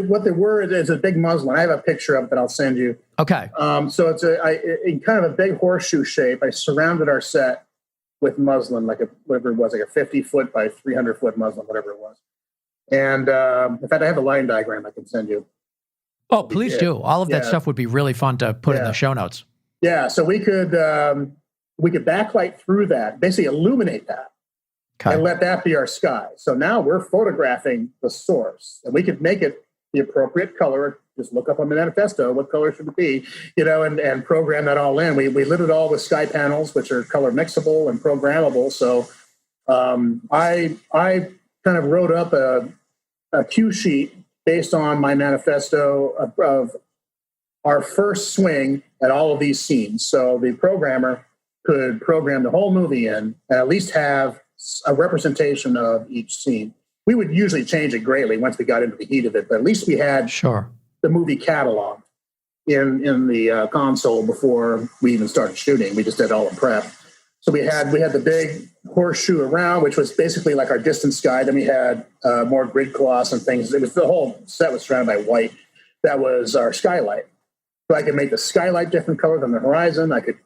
[SPEAKER 1] what the word is, a big muslin. I have a picture of it that I'll send you. Okay. So it's in kind of a big horseshoe shape. I surrounded our set with muslin, like a 50-foot by 300-foot muslin, whatever it was. And in fact, I have a line diagram I can send you. Oh, please do. All of that stuff would be really fun to put in the show notes. Yeah, so we could backlight through that, basically illuminate that, and let that be our sky. So now we're photographing the source, and we could make it the appropriate color. Just look up on the manifesto, what color should it be, and program that all in. We lit it all with sky panels, which are color mixable and programmable. So I kind of wrote up a cue sheet based on my manifesto of our first swing at all of these scenes. So the programmer could program the whole movie in and at least have a representation of each scene. We would usually change it greatly once we got into the heat of it, but at least we had the movie catalog in the console before we even started shooting. We just did all the prep. So we had the big horseshoe around, which was basically like our distant sky. Then we had more grid cloths and things. It was the whole set was surrounded by white. That was our skylight. So I could make the skylight different color than the horizon. I could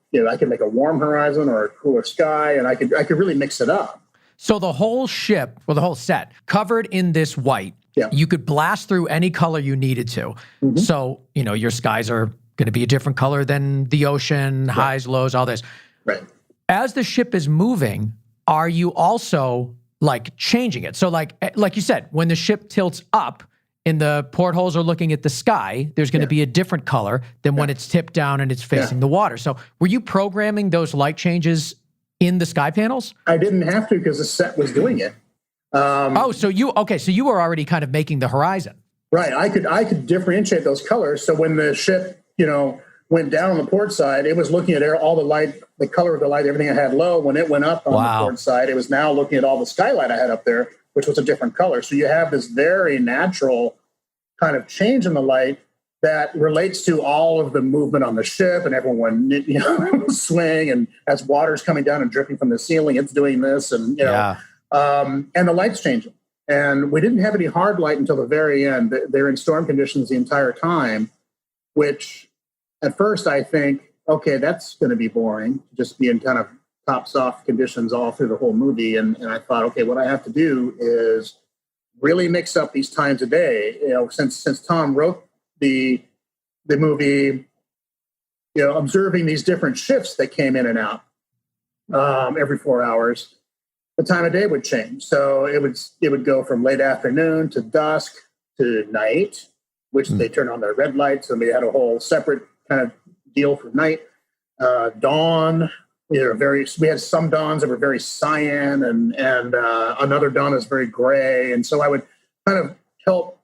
[SPEAKER 1] make a warm horizon or a cooler sky, and I could really mix it up.
[SPEAKER 2] So the whole ship, or the whole set, covered in this white.
[SPEAKER 1] Yeah.
[SPEAKER 2] You could blast through any color you needed to. Mm-hmm. So, your skies are going to be a different color than the ocean, right. Highs, lows, all this.
[SPEAKER 1] Right.
[SPEAKER 2] As the ship is moving, are you also like changing it? So like you said, when the ship tilts up and the portholes are looking at the sky, there's going to be a different color than when it's tipped down and it's facing the water. So were you programming those light changes in the sky panels?
[SPEAKER 1] I didn't have to because the set was doing it.
[SPEAKER 2] So you were already kind of making the horizon.
[SPEAKER 1] Right. I could differentiate those colors. So when the ship, went down on the port side, it was looking at all the light, the color of the light, everything I had low. When it went up on the port side, it was now looking at all the skylight I had up there, which was a different color. So you have this very natural kind of change in the light that relates to all of the movement on the ship and everyone, swing, and as water's coming down and dripping from the ceiling, it's doing this, and and the light's changing. And we didn't have any hard light until the very end. They're in storm conditions the entire time, which at first I think, okay, that's going to be boring, just be in kind of top soft conditions all through the whole movie. And I thought, okay, what I have to do is really mix up these times a day. Since Tom wrote the movie, observing these different shifts that came in and out every 4 hours, the time of day would change. So it would go from late afternoon to dusk to night, which they turn on their red lights, and we had a whole separate kind of deal for night. Dawn, we had some dawns that were very cyan, and another dawn is very gray. And so I would kind of help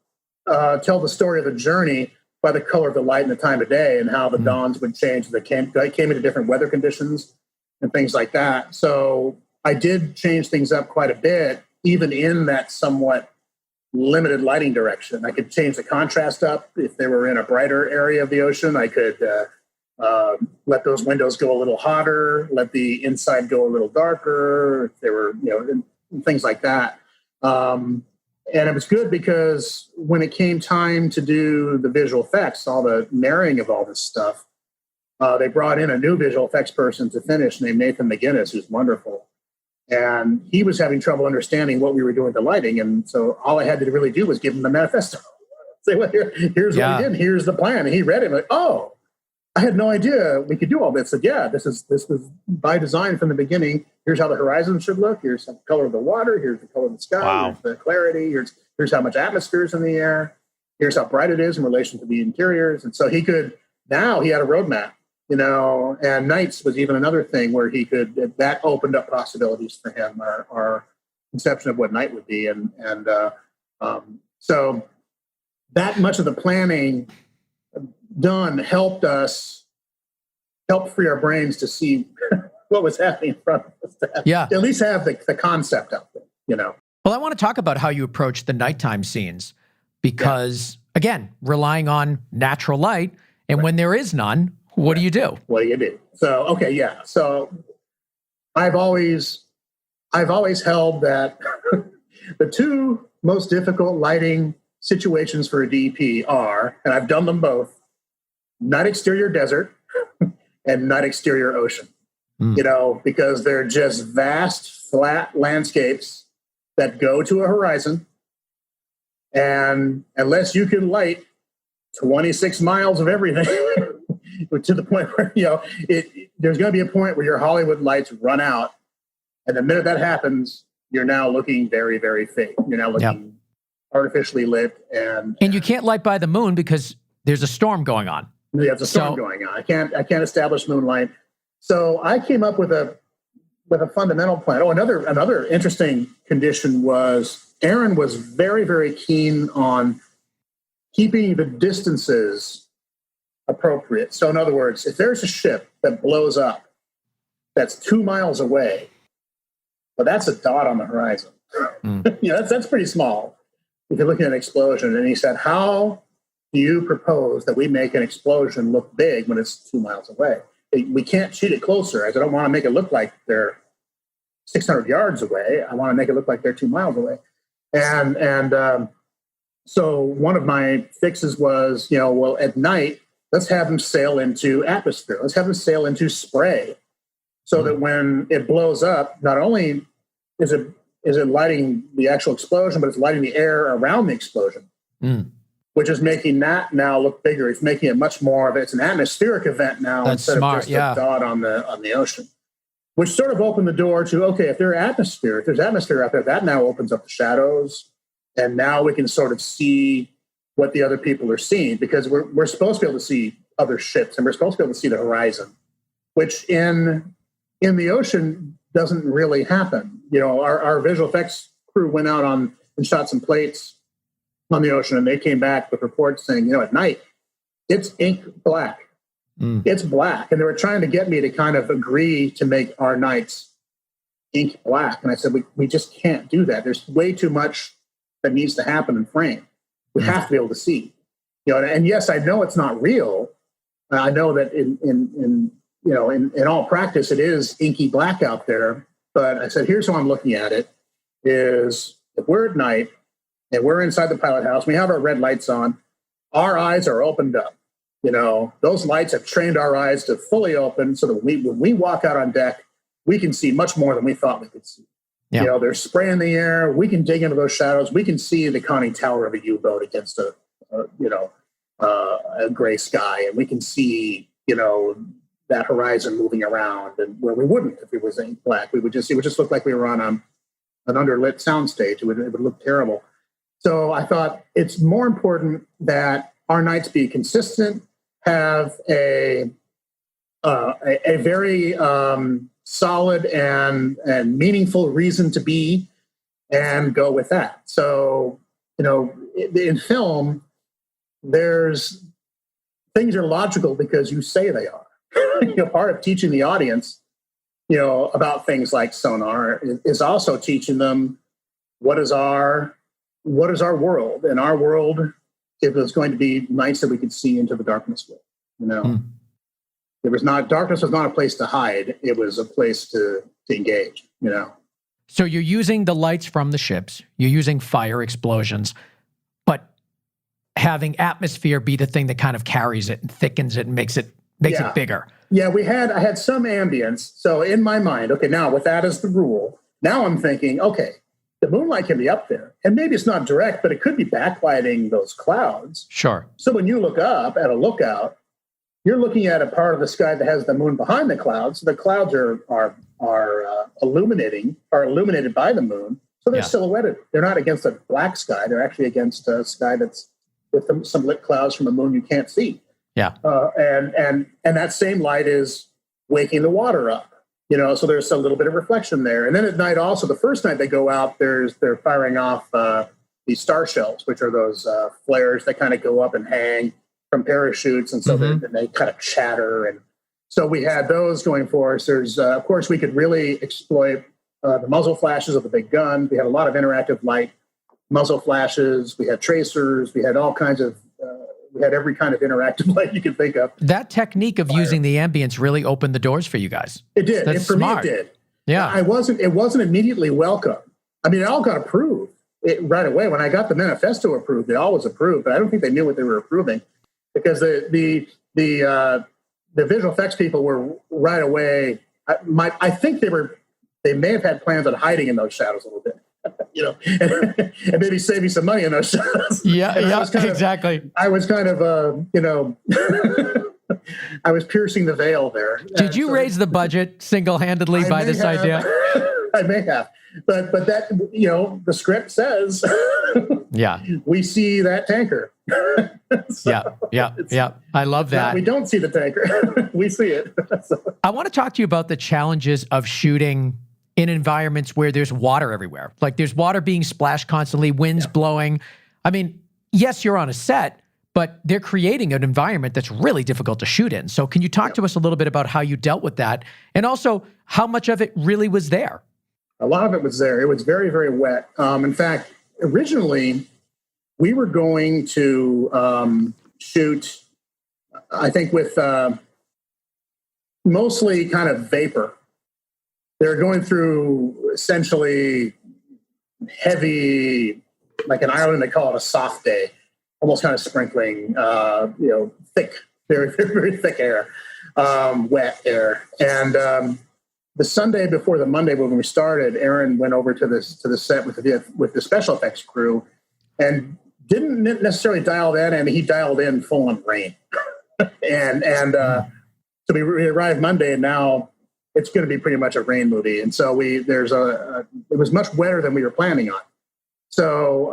[SPEAKER 1] tell the story of the journey by the color of the light and the time of day, and how the dawns would change. They came into different weather conditions and things like that. So I did change things up quite a bit, even in that somewhat limited lighting direction. I could change the contrast up. If they were in a brighter area of the ocean, I could let those windows go a little hotter, let the inside go a little darker. If they were, things like that. And it was good because when it came time to do the visual effects, all the narrating of all this stuff, they brought in a new visual effects person to finish named Nathan McGinnis, who's wonderful. And he was having trouble understanding what we were doing to lighting. And so all I had to really do was give him the manifesto. Say, well, here's what we did. Here's the plan. And he read it. Like, oh, I had no idea we could do all this. I said, yeah, this was by design from the beginning. Here's how the horizon should look. Here's the color of the water. Here's the color of the sky. Wow. Here's the clarity. Here's how much atmosphere is in the air. Here's how bright it is in relation to the interiors. And so he had a roadmap. And nights was even another thing where that opened up possibilities for him, our conception of what night would be. So that much of the planning done helped free our brains to see what was happening in front of us. At least have the concept out there,
[SPEAKER 2] Well, I want to talk about how you approach the nighttime scenes because, again, relying on natural light, and when there is none, what do you do?
[SPEAKER 1] What do you do? So, okay, yeah. So I've always held that the two most difficult lighting situations for a DP are, and I've done them both, night exterior desert and night exterior ocean. Because they're just vast, flat landscapes that go to a horizon. And unless you can light 26 miles of everything, to the point where, there's going to be a point where your Hollywood lights run out. And the minute that happens, you're now looking very, very fake. You're now looking artificially lit. And
[SPEAKER 2] you can't light by the moon because there's a storm going on.
[SPEAKER 1] There's a storm going on. I can't establish moonlight. So I came up with a fundamental plan. Oh, another interesting condition was Aaron was very, very keen on keeping the distances appropriate. So in other words, if there's a ship that blows up that's 2 miles away, well, that's a dot on the horizon. That's pretty small if you're looking at an explosion. And he said, how do you propose that we make an explosion look big when it's 2 miles away? we can't shoot it closer. I don't want to make it look like they're 600 yards away. I want to make it look like they're 2 miles away. So one of my fixes was, well, at night, let's have them sail into atmosphere. Let's have them sail into spray, so that when it blows up, not only is it lighting the actual explosion, but it's lighting the air around the explosion, which is making that now look bigger. It's making it much more of it's an atmospheric event now.
[SPEAKER 2] That's
[SPEAKER 1] instead
[SPEAKER 2] smart,
[SPEAKER 1] of just a dot on the ocean, which sort of opened the door to, okay, if there's atmosphere out there, that now opens up the shadows, and now we can sort of see what the other people are seeing, because we're supposed to be able to see other ships, and we're supposed to be able to see the horizon, which in the ocean doesn't really happen. Our visual effects crew went out and shot some plates on the ocean, and they came back with reports saying, at night, it's ink black. It's black. And they were trying to get me to kind of agree to make our nights ink black. And I said, we just can't do that. There's way too much that needs to happen in frame. We have to be able to see. And yes, I know it's not real. I know that in all practice, it is inky black out there. But I said, here's how I'm looking at it, is if we're at night and we're inside the pilot house, we have our red lights on, our eyes are opened up. Those lights have trained our eyes to fully open, so that when we walk out on deck, we can see much more than we thought we could see.
[SPEAKER 2] Yeah.
[SPEAKER 1] There's spray in the air. We can dig into those shadows. We can see the conning tower of a U-boat against a gray sky, and we can see, that horizon moving around, and where we wouldn't if it was ink black. It would just look like we were on an underlit soundstage. It would look terrible. So I thought it's more important that our nights be consistent, have a very solid and meaningful reason to be, and go with that. So, in film, there's things are logical because you say they are. Part of teaching the audience, about things like sonar is also teaching them what is our world. And our world, it was going to be nights that we could see into the darkness with. Darkness was not a place to hide. It was a place to engage.
[SPEAKER 2] So you're using the lights from the ships. You're using fire explosions, but having atmosphere be the thing that kind of carries it and thickens it and makes it bigger.
[SPEAKER 1] Yeah, I had some ambience. So in my mind, okay, now with that as the rule, now I'm thinking, okay, the moonlight can be up there, and maybe it's not direct, but it could be backlighting those clouds.
[SPEAKER 2] Sure.
[SPEAKER 1] So when you look up at a lookout, you're looking at a part of the sky that has the moon behind the clouds. So the clouds are illuminated by the moon. So they're silhouetted. They're not against a black sky. They're actually against a sky that's with some lit clouds from a moon you can't see.
[SPEAKER 2] Yeah.
[SPEAKER 1] And that same light is waking the water up. So there's a little bit of reflection there. And then at night also, the first night they go out, they're firing off these star shells, which are those flares that kind of go up and hang from parachutes. And so they kind of chatter. And so we had those going for us. There's, of course, we could really exploit the muzzle flashes of the big gun. We had a lot of interactive light muzzle flashes. We had tracers. We had all kinds of we had every kind of interactive light you could think of. That
[SPEAKER 2] technique of using the ambience really opened the doors for you guys.
[SPEAKER 1] It did.
[SPEAKER 2] That's
[SPEAKER 1] for
[SPEAKER 2] smart.
[SPEAKER 1] me, it did.
[SPEAKER 2] Yeah.
[SPEAKER 1] It wasn't immediately welcome. I mean, it all got approved right away. When I got the manifesto approved, it all was approved, but I don't think they knew what they were approving, because the visual effects people were right away. I think they may have had plans on hiding in those shadows a little bit. And maybe save you some money in those shots.
[SPEAKER 2] Exactly.
[SPEAKER 1] I was kind of, I was piercing the veil there.
[SPEAKER 2] Did you raise the budget single-handedly by this idea?
[SPEAKER 1] I may have, but that, the script says, we see that tanker. I love that. We don't see the tanker. We see it.
[SPEAKER 2] I want to talk to you about the challenges of shooting in environments where there's water everywhere. Like there's water being splashed constantly, winds blowing. I mean, yes, you're on a set, but they're creating an environment that's really difficult to shoot in. So can you talk to us a little bit about how you dealt with that, and also how much of it really was there?
[SPEAKER 1] A lot of it was there. It was very, very wet. In fact, originally we were going to shoot, I think with mostly kind of vapor. They're going through essentially heavy, like in Ireland, they call it a soft day, almost kind of sprinkling, thick, very, very, very thick air, wet air. And the Sunday before the Monday when we started, Aaron went over to the set with the special effects crew and didn't necessarily dial that in. He dialed in full on rain. So we arrived Monday, and now it's going to be pretty much a rain movie. And so it was much wetter than we were planning on. So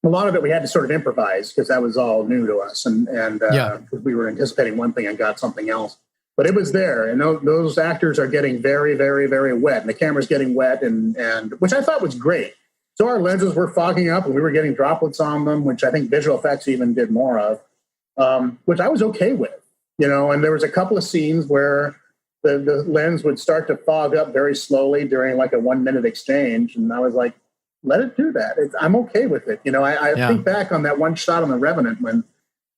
[SPEAKER 1] a lot of it we had to sort of improvise because that was all new to us, and because we were anticipating one thing and got something else. But it was there, and those actors are getting very, very, very wet, and the camera's getting wet, and which I thought was great. So our lenses were fogging up, and we were getting droplets on them, which I think visual effects even did more of, which I was okay with, And there was a couple of scenes where the lens would start to fog up very slowly during like a 1 minute exchange, and I was like, let it do that. I'm okay with it. I think back on that one shot on The Revenant when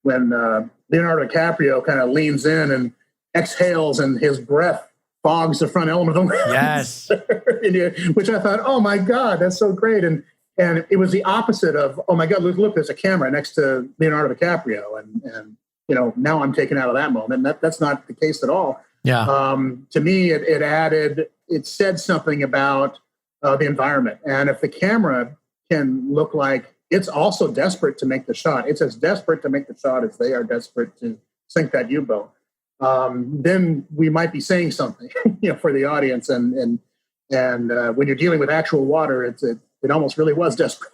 [SPEAKER 1] Leonardo DiCaprio kind of leans in and exhales, and his breath fogs the front element of the lens.
[SPEAKER 2] Yes.
[SPEAKER 1] Which I thought, oh my God, that's so great. And it was the opposite of, oh my God, look, there's a camera next to Leonardo DiCaprio. And now I'm taken out of that moment. That's not the case at all.
[SPEAKER 2] Yeah.
[SPEAKER 1] To me, it said something about the environment. And if the camera can look like it's also desperate to make the shot, it's as desperate to make the shot as they are desperate to sink that U-boat. Then we might be saying something, for the audience. And when you're dealing with actual water, it almost really was desperate.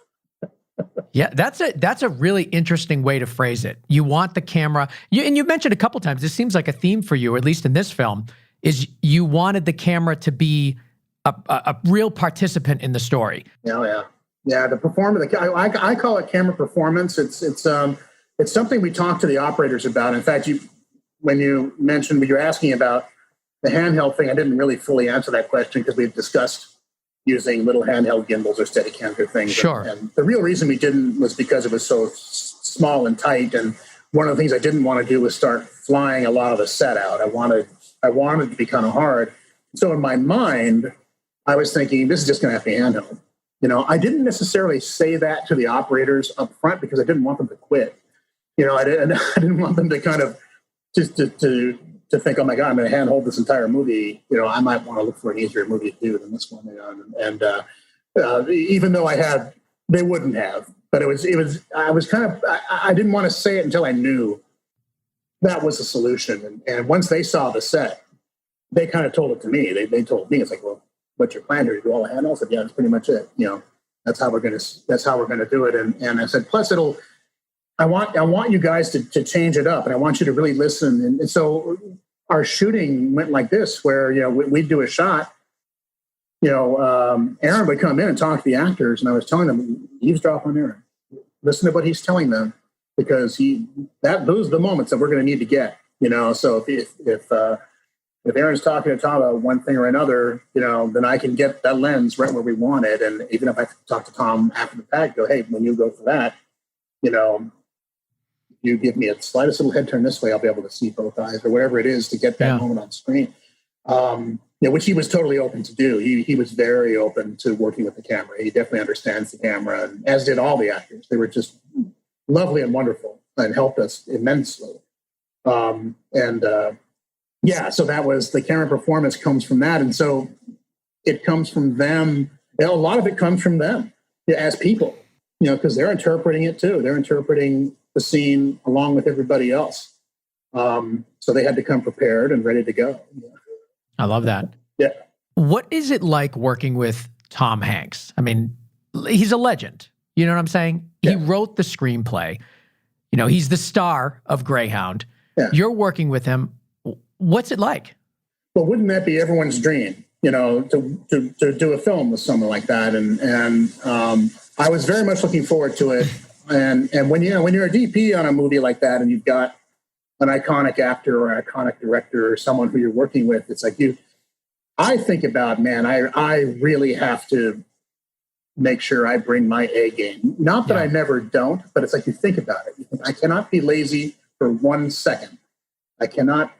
[SPEAKER 2] Yeah, that's a really interesting way to phrase it. You want the camera, and you mentioned a couple times, this seems like a theme for you, at least in this film, is you wanted the camera to be a real participant in the story.
[SPEAKER 1] Yeah. The performance, I call it camera performance. It's something we talked to the operators about. In fact, when you were asking about the handheld thing, I didn't really fully answer that question because we had discussed using little handheld gimbals or Steadicam or things.
[SPEAKER 2] Sure.
[SPEAKER 1] And the real reason we didn't was because it was so small and tight. And one of the things I didn't want to do was start flying a lot of the set out. I wanted it to be kind of hard. So in my mind, I was thinking, this is just going to have to be handheld. I didn't necessarily say that to the operators up front because I didn't want them to quit. I didn't want them to kind of just to think, oh my God, I'm going to handhold this entire movie. I might want to look for an easier movie to do than this one. And even though they wouldn't have, but I didn't want to say it until I knew that was the solution. And once they saw the set, they kind of told it to me. They told me, it's like, well, what's your plan here? To do all the handhelds? I said, yeah, that's pretty much it. That's how we're going to do it. And I said, plus I want you guys to change it up, and I want you to really listen. And so our shooting went like this, where we'd do a shot. Aaron would come in and talk to the actors, and I was telling them, eavesdrop on Aaron, listen to what he's telling them, because those are the moments that we're going to need to get. So if Aaron's talking to Tom about one thing or another, then I can get that lens right where we want it. And even if I talk to Tom after the fact, go, hey, when you go for that, you give me a slightest little head turn this way, I'll be able to see both eyes, or whatever it is to get that moment on screen. Which he was totally open to do. He was very open to working with the camera. He definitely understands the camera, and as did all the actors. They were just lovely and wonderful and helped us immensely. So that was the camera performance comes from that. And so it comes from them. A lot of it comes from them as people, because they're interpreting it too. They're interpreting the scene along with everybody else. So they had to come prepared and ready to go.
[SPEAKER 2] I love that.
[SPEAKER 1] Yeah.
[SPEAKER 2] What is it like working with Tom Hanks? I mean, he's a legend. You know what I'm saying? Yeah. He wrote the screenplay. He's the star of Greyhound. Yeah. You're working with him. What's it like?
[SPEAKER 1] Well, wouldn't that be everyone's dream, to do a film with someone like that? And I was very much looking forward to it. And when you're a DP on a movie like that, and you've got an iconic actor or an iconic director or someone who you're working with, it's like I think about, man, I really have to make sure I bring my A game. Not that I never don't, but it's like you think about it. You think, I cannot be lazy for 1 second. I cannot,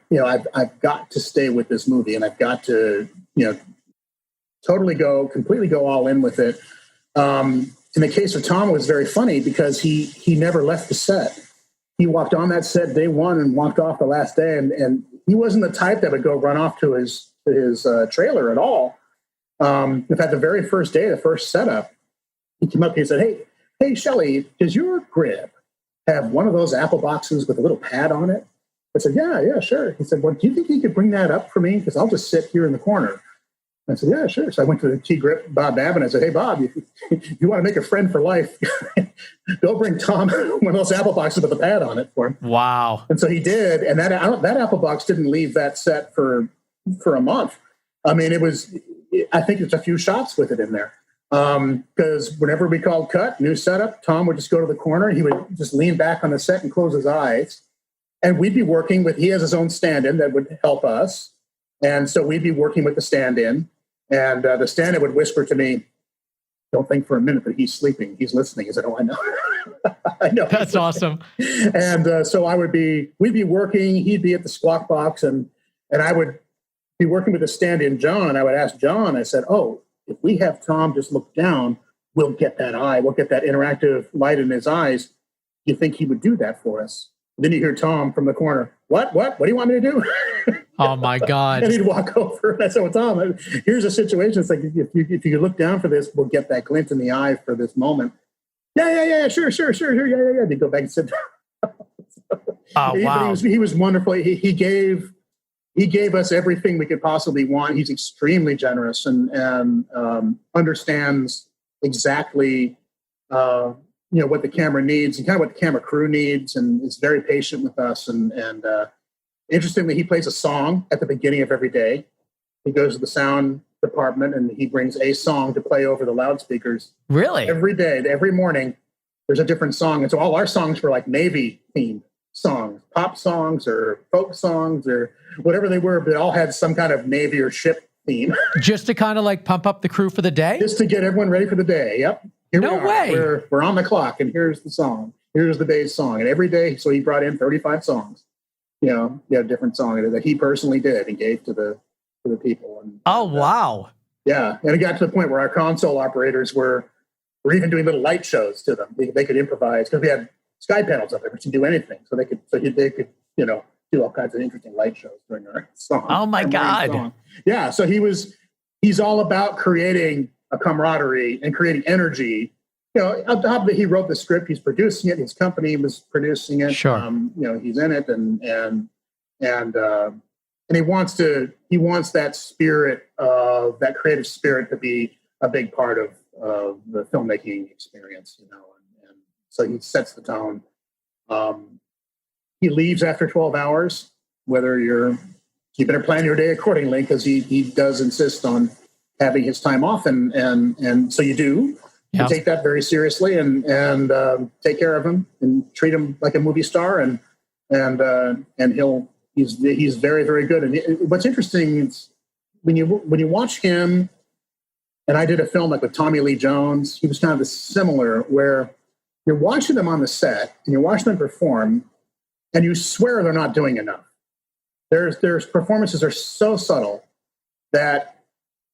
[SPEAKER 1] I've got to stay with this movie, and I've got to, completely go all in with it. In the case of Tom, it was very funny because he never left the set. He walked on that set day one and walked off the last day, and he wasn't the type that would go run off to his trailer at all. In fact, the very first day, the first setup, he came up and he said, Hey, Shelly, does your grip have one of those Apple boxes with a little pad on it? I said, yeah, sure. He said, well, do you think you could bring that up for me? Because I'll just sit here in the corner. I said, yeah, sure. So I went to the key grip, Bob Babb, and I said, hey, Bob, if you want to make a friend for life, go bring Tom one of those Apple boxes with a pad on it for him.
[SPEAKER 2] Wow.
[SPEAKER 1] And so he did. And that Apple box didn't leave that set for a month. I mean, I think it's a few shots with it in there. Because whenever we called cut, new setup, Tom would just go to the corner. He would just lean back on the set and close his eyes. And we'd be working he has his own stand-in that would help us. And so we'd be working with the stand-in. And the stand-in would whisper to me, don't think for a minute that he's sleeping. He's listening. He said, oh, I know. I know.
[SPEAKER 2] That's awesome.
[SPEAKER 1] And so we'd be working. He'd be at the squawk box. And I would be working with the stand-in, John. I would ask John, I said, if we have Tom just look down, we'll get that interactive light in his eyes. Do you think he would do that for us? And then you hear Tom from the corner, what do you want me to do?
[SPEAKER 2] Oh my God.
[SPEAKER 1] And he'd walk over and I said, well, Tom, here's a situation. It's like, if you look down for this, we'll get that glint in the eye for this moment. Yeah, sure. Yeah. They'd go back and sit down.
[SPEAKER 2] Wow.
[SPEAKER 1] He was wonderful. He gave us everything we could possibly want. He's extremely generous and understands exactly what the camera needs and kind of what the camera crew needs, and is very patient with us. And interestingly, he plays a song at the beginning of every day. He goes to the sound department and he brings a song to play over the loudspeakers.
[SPEAKER 2] Really?
[SPEAKER 1] Every day, every morning, there's a different song. And so all our songs were like Navy themed songs, pop songs or folk songs or whatever they were, but they all had some kind of Navy or ship theme.
[SPEAKER 2] Just to kind of like pump up the crew for the day?
[SPEAKER 1] Just to get everyone ready for the day. Yep.
[SPEAKER 2] No way.
[SPEAKER 1] We're on the clock, and here's the song. Here's the day's song. And every day, so he brought in 35 songs. Different song that he personally did and gave to the people. And
[SPEAKER 2] wow.
[SPEAKER 1] Yeah. And it got to the point where our console operators were even doing little light shows to them. They could improvise because we had sky panels up there to do anything. So they could do all kinds of interesting light shows during our song.
[SPEAKER 2] Oh my God.
[SPEAKER 1] Song. Yeah. So he's all about creating a camaraderie and creating energy. On top of it, he wrote the script, he's producing it, his company was producing it.
[SPEAKER 2] Sure.
[SPEAKER 1] He's in it and he wants that spirit of that creative spirit to be a big part of the filmmaking experience, and so he sets the tone. He leaves after 12 hours, you better plan your day accordingly, because he does insist on having his time off, and so you do.
[SPEAKER 2] Yeah.
[SPEAKER 1] You take that very seriously and take care of him and treat him like a movie star, and he's very, very good. And what's interesting is when you watch him, and I did a film like with Tommy Lee Jones, he was kind of similar, where you're watching them on the set and you're watching them perform, and you swear they're not doing enough. There's performances are so subtle that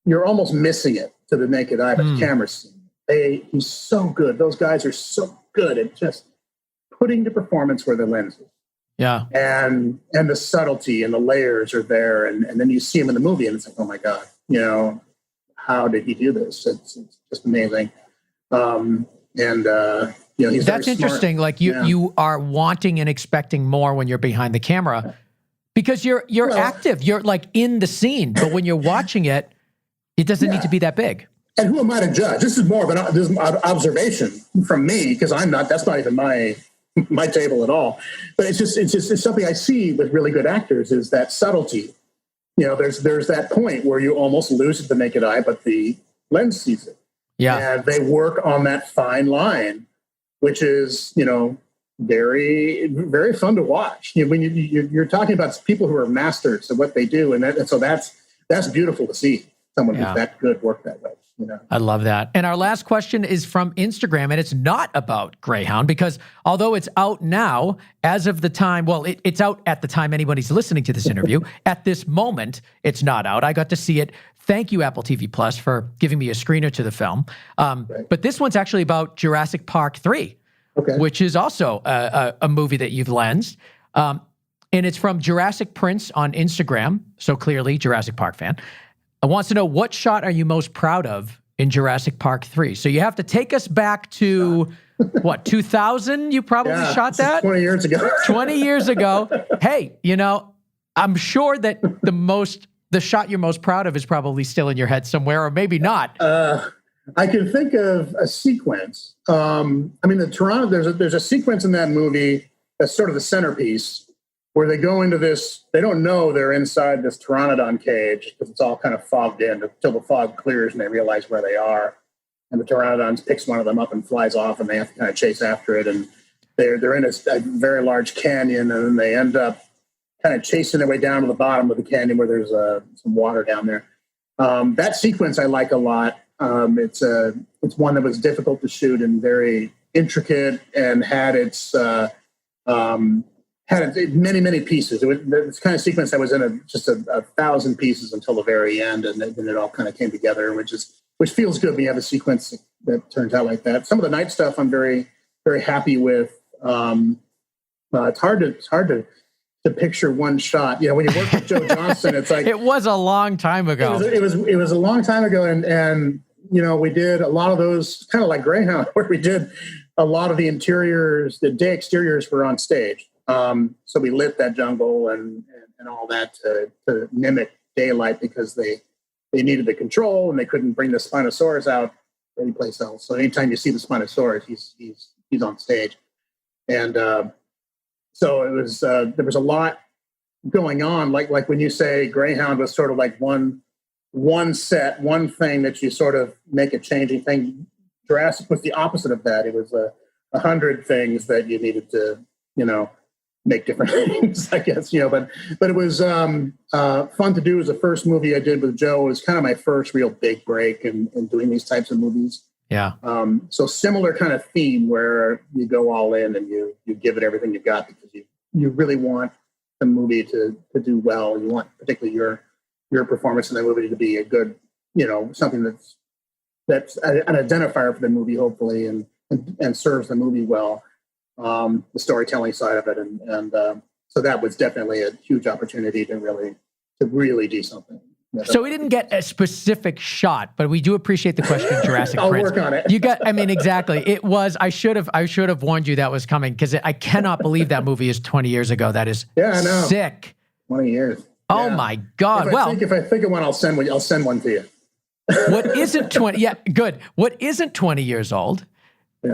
[SPEAKER 1] you're almost missing it to the naked eye, but the camera's seen. He's so good. Those guys are so good at just putting the performance where the lens is.
[SPEAKER 2] Yeah.
[SPEAKER 1] And the subtlety and the layers are there. And then you see him in the movie and it's like, oh my God, how did he do this? It's just amazing. He's
[SPEAKER 2] That's
[SPEAKER 1] very
[SPEAKER 2] interesting.
[SPEAKER 1] smart.
[SPEAKER 2] Like you are wanting and expecting more when you're behind the camera, because you're active. You're like in the scene, but when you're watching it, it doesn't need to be that big.
[SPEAKER 1] And who am I to judge? This is more of an observation from me, because that's not even my table at all. But it's something I see with really good actors, is that subtlety. There's that point where you almost lose it to the naked eye, but the lens sees it.
[SPEAKER 2] Yeah.
[SPEAKER 1] And they work on that fine line, which is, very, very fun to watch. When you're talking about people who are masters of what they do. And so that's beautiful to see. someone who's that good work that way.
[SPEAKER 2] I love that. And our last question is from Instagram, and it's not about Greyhound, because although it's out now, as of the time, well, it's out at the time anybody's listening to this interview. At this moment, it's not out. I got to see it. Thank you, Apple TV Plus, for giving me a screener to the film. But this one's actually about Jurassic Park 3, which is also a movie that you've lensed. And it's from Jurassic Prince on Instagram, so clearly Jurassic Park fan. Wants to know, what shot are you most proud of in Jurassic Park 3? So you have to take us back to, 2000? You probably shot that?
[SPEAKER 1] 20 years ago.
[SPEAKER 2] 20 years ago. Hey, I'm sure that the shot you're most proud of is probably still in your head somewhere, or maybe not.
[SPEAKER 1] I can think of a sequence. The Toronto, there's a sequence in that movie that's sort of the centerpiece, where they go into this, they don't know they're inside this pteranodon cage because it's all kind of fogged in until the fog clears and they realize where they are. And the pteranodon picks one of them up and flies off, and they have to kind of chase after it. And they're in a very large canyon, and then they end up kind of chasing their way down to the bottom of the canyon where there's some water down there. That sequence I like a lot. It's one that was difficult to shoot and very intricate, and had its many, many pieces. It was this kind of sequence that was in just a 1,000 pieces until the very end, and then it all kind of came together, which feels good when you have a sequence that turns out like that. Some of the night stuff I'm very, very happy with. It's hard to picture one shot. When you work with Joe Johnston, it's like
[SPEAKER 2] it was a long time ago.
[SPEAKER 1] It was a long time ago, and we did a lot of those, kind of like Greyhound, where we did a lot of the interiors. The day exteriors were on stage. So we lit that jungle and all that to mimic daylight, because they needed the control and they couldn't bring the Spinosaurus out anyplace else. So anytime you see the Spinosaurus, he's on stage. And so it was there was a lot going on. Like when you say Greyhound was sort of like one set, one thing that you sort of make a changing thing. Jurassic was the opposite of that. It was 100 things that you needed to make different things, I guess, but it was fun to do. It was the first movie I did with Joe. It was kind of my first real big break in doing these types of movies.
[SPEAKER 2] Yeah.
[SPEAKER 1] So similar kind of theme, where you go all in and you give it everything you've got, because you really want the movie to do well. You want particularly your performance in the movie to be a good, something that's an identifier for the movie, hopefully, and serves the movie well. The storytelling side of it, and so that was definitely a huge opportunity to really do something.
[SPEAKER 2] So we didn't get a specific shot, but we do appreciate the question, Jurassic
[SPEAKER 1] I'll
[SPEAKER 2] Prince.
[SPEAKER 1] work on it.
[SPEAKER 2] Exactly. It was. I should have warned you that was coming, because I cannot believe that movie is 20 years ago. That is sick.
[SPEAKER 1] 20 years.
[SPEAKER 2] Oh my God.
[SPEAKER 1] If I think of one, I'll send one to you.
[SPEAKER 2] What isn't 20? Yeah, good. What isn't 20 years old?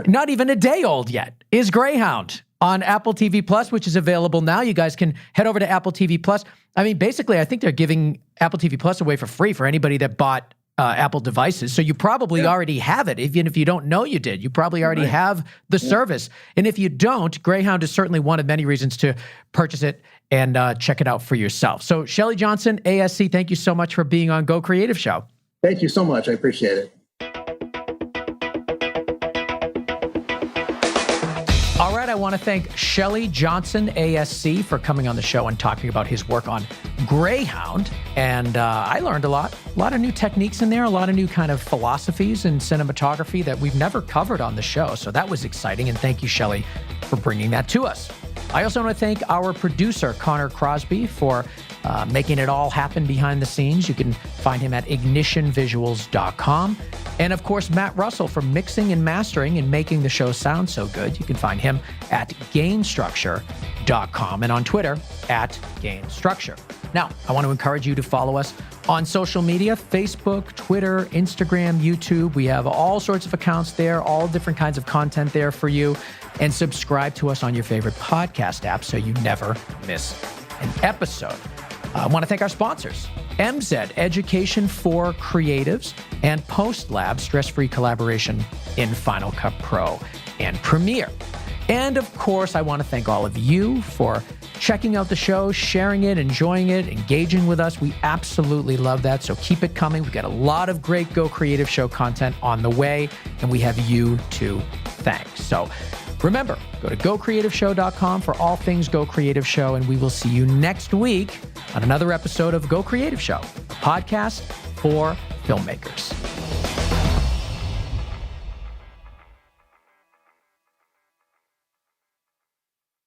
[SPEAKER 2] Not even a day old yet, is Greyhound on Apple TV Plus, which is available now. You guys can head over to Apple TV Plus. Basically, I think they're giving Apple TV Plus away for free for anybody that bought Apple devices. So you probably already have it. Even if you don't know you did, you probably already have the service. And if you don't, Greyhound is certainly one of many reasons to purchase it and check it out for yourself. So Shelly Johnson, ASC, thank you so much for being on Go Creative Show.
[SPEAKER 1] Thank you so much. I appreciate it.
[SPEAKER 2] All right, I want to thank Shelly Johnson, ASC, for coming on the show and talking about his work on Greyhound. And I learned a lot of new techniques in there, a lot of new kind of philosophies in cinematography that we've never covered on the show. So that was exciting. And thank you, Shelly, for bringing that to us. I also want to thank our producer, Connor Crosby, for making it all happen behind the scenes. You can find him at ignitionvisuals.com. And of course, Matt Russell for mixing and mastering and making the show sound so good. You can find him at gainstructure.com and on Twitter at gainstructure. Now, I want to encourage you to follow us on social media, Facebook, Twitter, Instagram, YouTube. We have all sorts of accounts there, all different kinds of content there for you. And subscribe to us on your favorite podcast app so you never miss an episode. I want to thank our sponsors, MZ, Education for Creatives, and PostLab, stress-free collaboration in Final Cut Pro and Premiere. And of course, I want to thank all of you for checking out the show, sharing it, enjoying it, engaging with us. We absolutely love that. So keep it coming. We've got a lot of great Go Creative Show content on the way, and we have you to thank. So remember, go to gocreativeshow.com for all things Go Creative Show, and we will see you next week on another episode of Go Creative Show, a podcast for filmmakers.